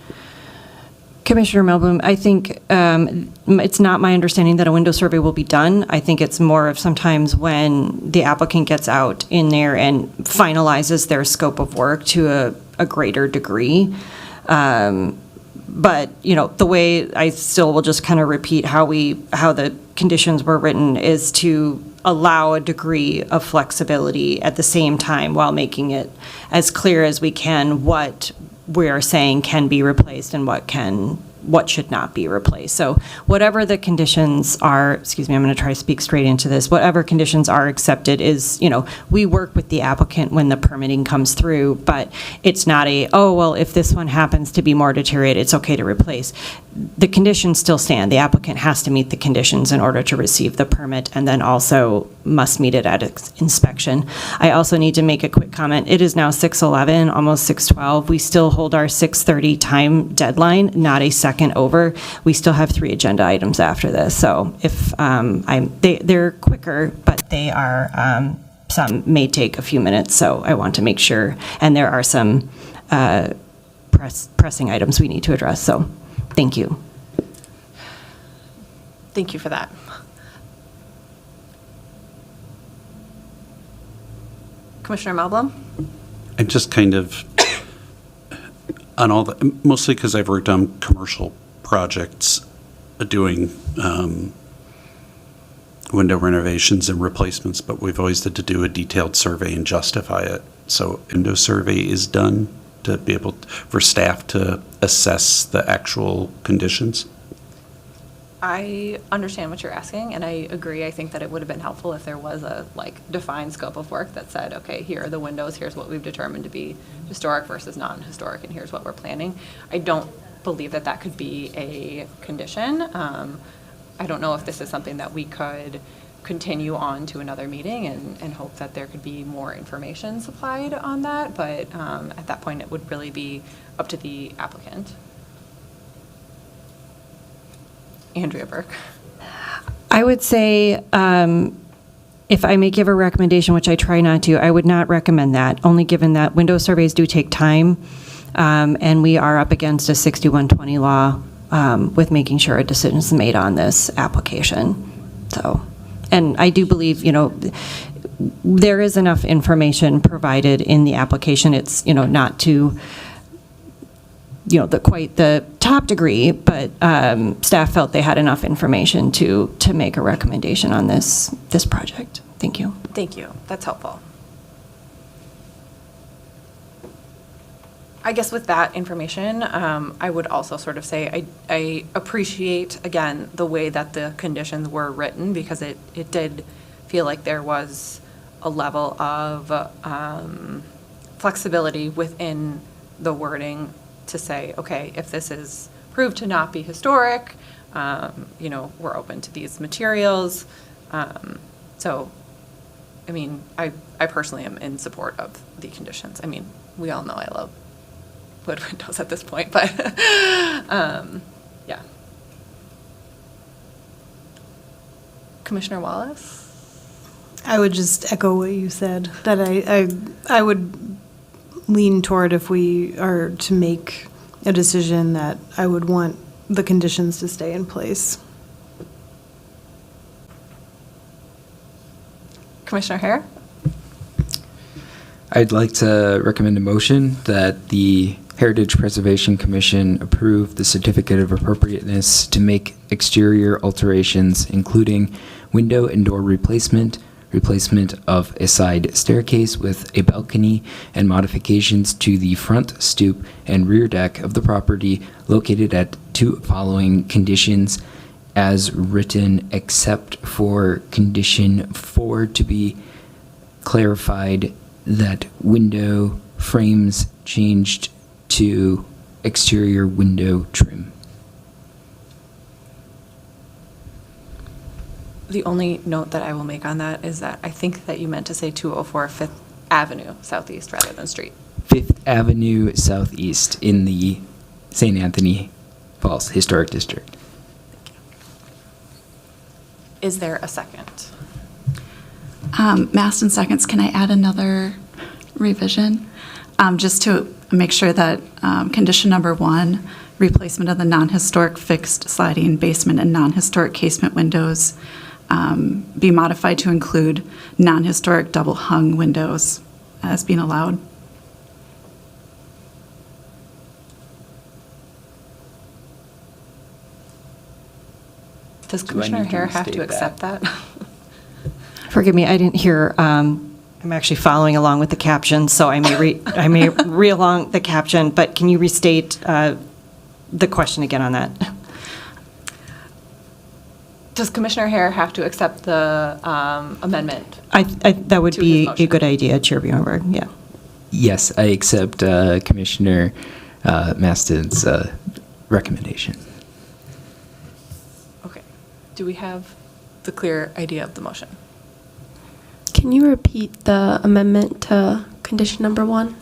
Commissioner Melblom, I think it's not my understanding that a window survey will be done. I think it's more of sometimes when the applicant gets out in there and finalizes their scope of work to a greater degree. But, the way I still will just kind of repeat how the conditions were written is to allow a degree of flexibility at the same time while making it as clear as we can what we are saying can be replaced and what should not be replaced. So whatever the conditions are, excuse me, I'm going to try to speak straight into this. Whatever conditions are accepted is, we work with the applicant when the permitting comes through, but it's not if this one happens to be more deteriorated, it's okay to replace. The conditions still stand. The applicant has to meet the conditions in order to receive the permit, and then also must meet it at inspection. I also need to make a quick comment. It is now 6:11, almost 6:12. We still hold our 6:30 time deadline, not a second second over. We still have 3 agenda items after this, so if they're quicker, but they are, some may take a few minutes, so I want to make sure, and there are some pressing items we need to address, so thank you. Thank you for that. Commissioner Melblom? I'm just kind of, on all the, mostly because I've worked on commercial projects, doing window renovations and replacements, but we've always had to do a detailed survey and justify it. So window survey is done to be able, for staff to assess the actual conditions. I understand what you're asking, and I agree. I think that it would have been helpful if there was a defined scope of work that said, okay, here are the windows, here's what we've determined to be historic versus non-historic, and here's what we're planning. I don't believe that that could be a condition. I don't know if this is something that we could continue on to another meeting and hope that there could be more information supplied on that, but at that point, it would really be up to the applicant. Andrea Burke. I would say, if I may give a recommendation, which I try not to, I would not recommend that, only given that window surveys do take time, and we are up against a 6120 law with making sure a decision is made on this application. So, and I do believe, there is enough information provided in the application. It's, not to quite the top degree, but staff felt they had enough information to make a recommendation on this project. Thank you. Thank you. That's helpful. I guess with that information, I would also sort of say I appreciate, again, the way that the conditions were written, because it did feel like there was a level of flexibility within the wording to say, okay, if this is proved to not be historic, we're open to these materials. So, I mean, I personally am in support of the conditions. I mean, we all know I love wood windows at this point, but yeah. Commissioner Wallace? I would just echo what you said, that I would lean toward, if we are to make a decision, that I would want the conditions to stay in place. Commissioner Hare? I'd like to recommend a motion that the Heritage Preservation Commission approve the certificate of appropriateness to make exterior alterations, including window and door replacement of a side staircase with a balcony, and modifications to the front stoop and rear deck of the property located at 2 following conditions as written, except for condition 4 to be clarified that window frames changed to exterior window trim. The only note that I will make on that is that I think that you meant to say 204 Fifth Avenue Southeast rather than street. 5th Avenue Southeast in the St. Anthony Falls Historic District. Is there a second? Maston seconds. Can I add another revision? Just to make sure that condition number 1, replacement of the non-historic fixed sliding basement and non-historic casement windows, be modified to include non-historic double-hung windows as being allowed. Does Do I Commissioner need to Hare have to restate accept that? Forgive me, I didn't hear, I'm actually following along with the caption, so I may read along the caption, but can you restate the question again on that? Does Commissioner Hare have to accept the amendment? That would To be his motion. a good idea, Chair Bjornberg, yeah. Yes, I accept Commissioner Maston's recommendation. Okay. Do we have the clear idea of the motion? Can you repeat the amendment to condition number 1?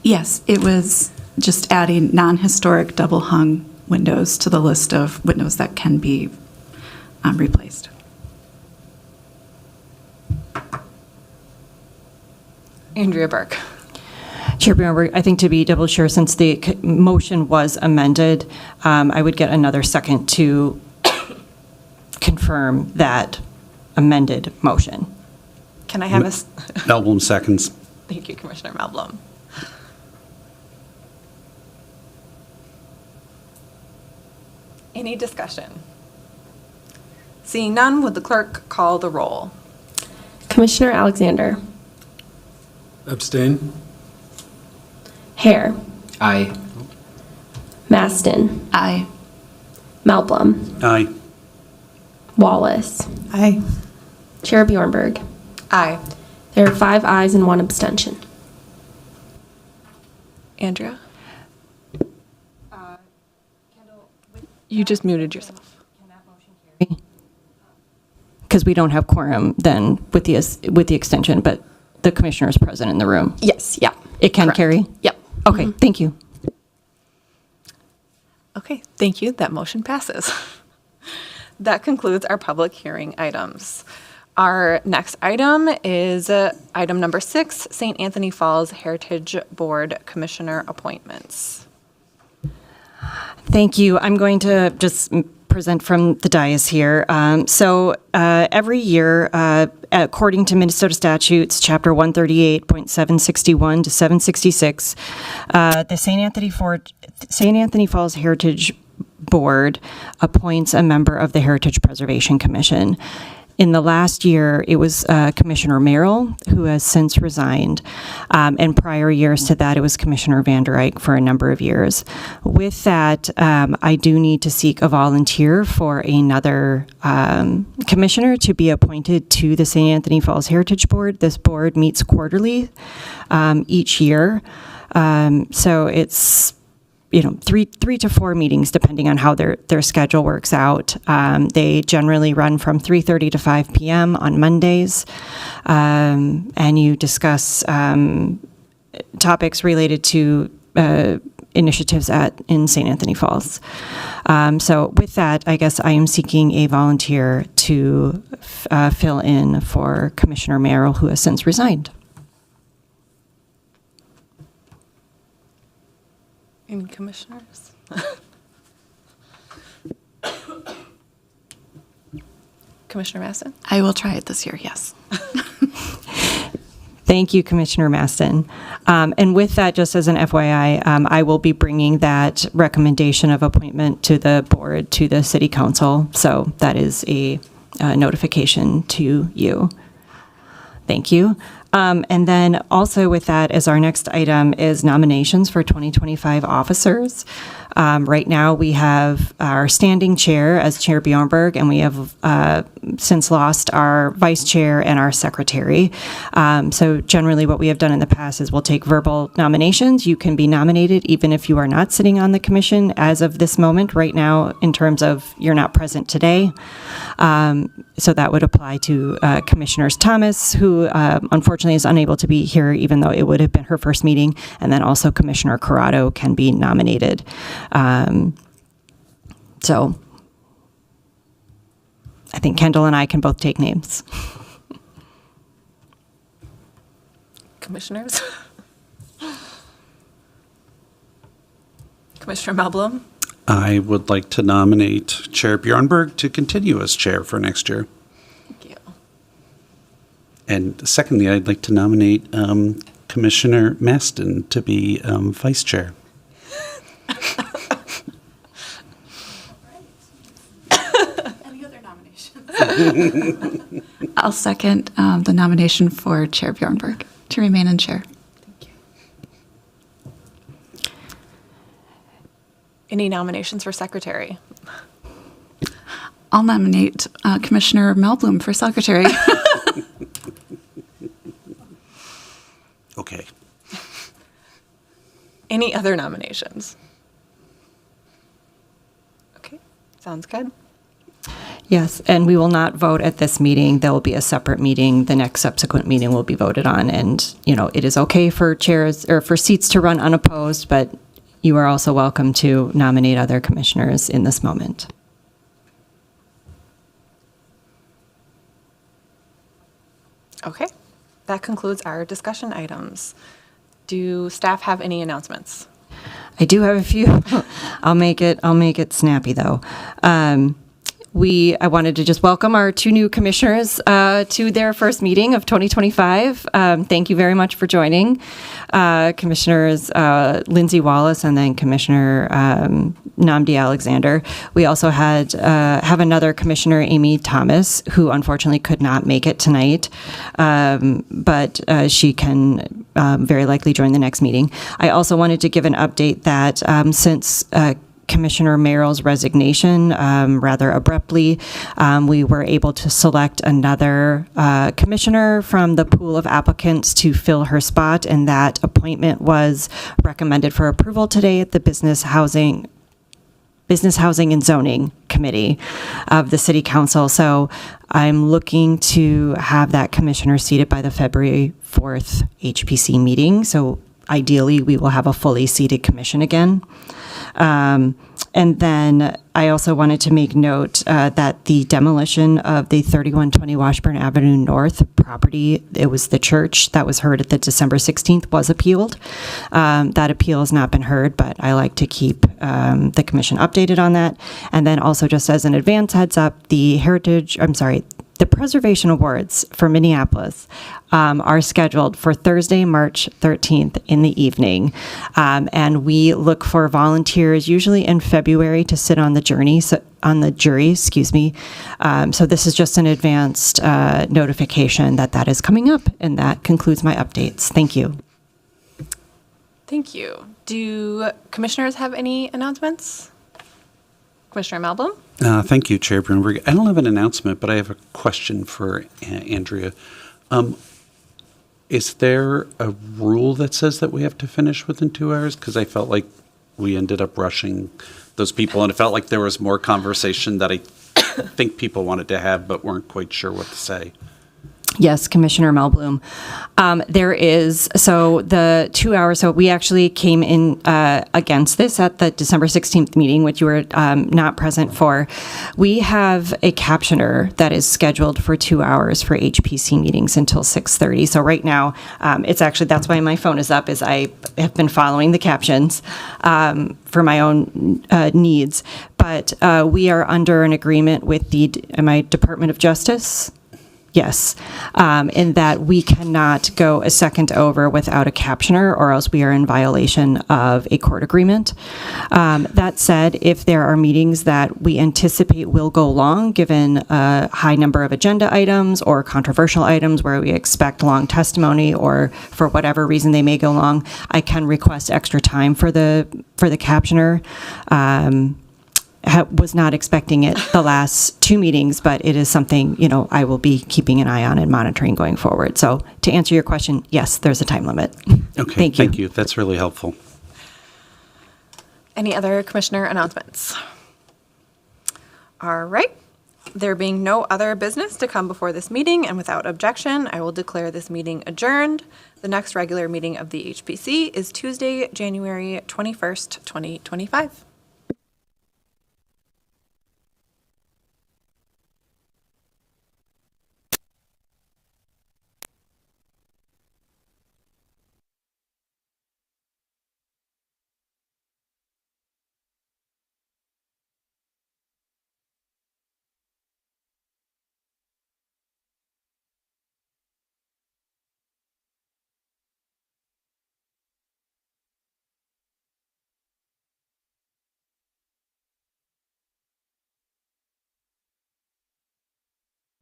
Yes, it was just adding non-historic double-hung windows to the list of windows that can be replaced. Andrea Burke. Chair Bjornberg, I think to be double sure, since the motion was amended, I would get another second to confirm that amended motion. Can I have a, Melblom seconds. thank you, Commissioner Melblom. Any discussion? Seeing none, would the clerk call the roll? Commissioner Alexander. Abstain? Hare. Aye. Maston. Aye. Malblum. Aye. Wallace. Aye. Chair Bjornberg. Aye. There are 5 ayes and 1 abstention. Andrea? You just muted yourself. Because we don't have quorum then with the extension, but the commissioner is present in the room. Yes, yeah. It can Correct. carry? Yep. Okay, thank you. Okay, thank you. That motion passes. That concludes our public hearing items. Our next item is item number 6, St. Anthony Falls Heritage Board Commissioner appointments. Thank you. I'm going to just present from the dais here. Every year, according to Minnesota statutes, Chapter 138.761 to 766, the St. Anthony Falls Heritage Board appoints a member of the Heritage Preservation Commission. In the last year, it was Commissioner Merrill, who has since resigned. And prior years to that, it was Commissioner Van Der Eyck for a number of years. With that, I do need to seek a volunteer for another commissioner to be appointed to the St. Anthony Falls Heritage Board. This board meets quarterly each year. So it's 3 to 4 meetings, depending on how their schedule works out. They generally run from 3:30 to 5 p.m. on Mondays, and you discuss topics related to initiatives in St. Anthony Falls. So with that, I guess I am seeking a volunteer to fill in for Commissioner Merrill, who has since resigned. Any commissioners? Commissioner Maston? I will try it this year, yes. Thank you, Commissioner Maston. And with that, just as an FYI, I will be bringing that recommendation of appointment to the board, to the City Council. So that is a notification to you. Thank you. And then also with that, as our next item is nominations for 2025 officers. Right now, we have our standing chair as Chair Bjornberg, and we have since lost our vice chair and our secretary. So generally what we have done in the past is we'll take verbal nominations. You can be nominated even if you are not sitting on the commission as of this moment right now, in terms of you're not present today. So that would apply to Commissioners Thomas, who unfortunately is unable to be here, even though it would have been her first meeting, and then also Commissioner Corrado can be nominated. So I think Kendall and I can both take names. Commissioners? Commissioner Melblom? I would like to nominate Chair Bjornberg to continue as chair for next year. Thank you. And secondly, I'd like to nominate Commissioner Maston to be vice chair. Any other nominations? I'll second the nomination for Chair Bjornberg to remain in chair. Any nominations for secretary? I'll nominate Commissioner Melblom for secretary. Okay. Any other nominations? Okay, sounds good. Yes, and we will not vote at this meeting. There will be a separate meeting. The next subsequent meeting will be voted on. And, it is okay for chairs or for seats to run unopposed, but you are also welcome to nominate other commissioners in this moment. Okay, that concludes our discussion items. Do staff have any announcements? I do have a few. I'll make it snappy though. I wanted to just welcome our two new commissioners to their first meeting of 2025. Thank you very much for joining, Commissioners Lindsay Wallace and then Commissioner Nnamdi Alexander. We also have another Commissioner, Amy Thomas, who unfortunately could not make it tonight, but she can very likely join the next meeting. I also wanted to give an update that since Commissioner Merrill's resignation rather abruptly, we were able to select another commissioner from the pool of applicants to fill her spot, and that appointment was recommended for approval today at the Business Housing and Zoning Committee of the City Council. So I'm looking to have that commissioner seated by the February 4th HPC meeting. So ideally, we will have a fully seated commission again. And then I also wanted to make note that the demolition of the 3120 Washburn Avenue North property, it was the church that was heard at the December 16th, was appealed. That appeal has not been heard, but I like to keep the commission updated on that. And then also just as an advance heads up, the Preservation Awards for Minneapolis are scheduled for Thursday, March 13th in the evening. And we look for volunteers usually in February to sit on the jury. So this is just an advanced notification that is coming up. And that concludes my updates. Thank you. Thank you. Do commissioners have any announcements? Commissioner Melblom? Thank you, Chair Brunberg. I don't have an announcement, but I have a question for Andrea. Is there a rule that says that we have to finish within 2 hours? Because I felt like we ended up rushing those people, and it felt like there was more conversation that I think people wanted to have but weren't quite sure what to say. Yes, Commissioner Melblom. There is, so the 2 hours, so we actually came in against this at the December 16th meeting, which you were not present for. We have a captioner that is scheduled for 2 hours for HPC meetings until 6:30. So right now, it's actually, that's why my phone is up, is I have been following the captions for my own needs. But we are under an agreement with the Department of Justice. Yes, in that we cannot go a second over without a captioner, or else we are in violation of a court agreement. That said, if there are meetings that we anticipate will go long, given a high number of agenda items or controversial items where we expect long testimony, or for whatever reason they may go long, I can request extra time for the captioner. Was not expecting it the last two meetings, but it is something, I will be keeping an eye on and monitoring going forward. So to answer your question, yes, there's a time limit. Okay, thank you. That's really helpful. Any other commissioner announcements? All right. There being no other business to come before this meeting, and without objection, I will declare this meeting adjourned. The next regular meeting of the HPC is Tuesday, January 21st, 2025.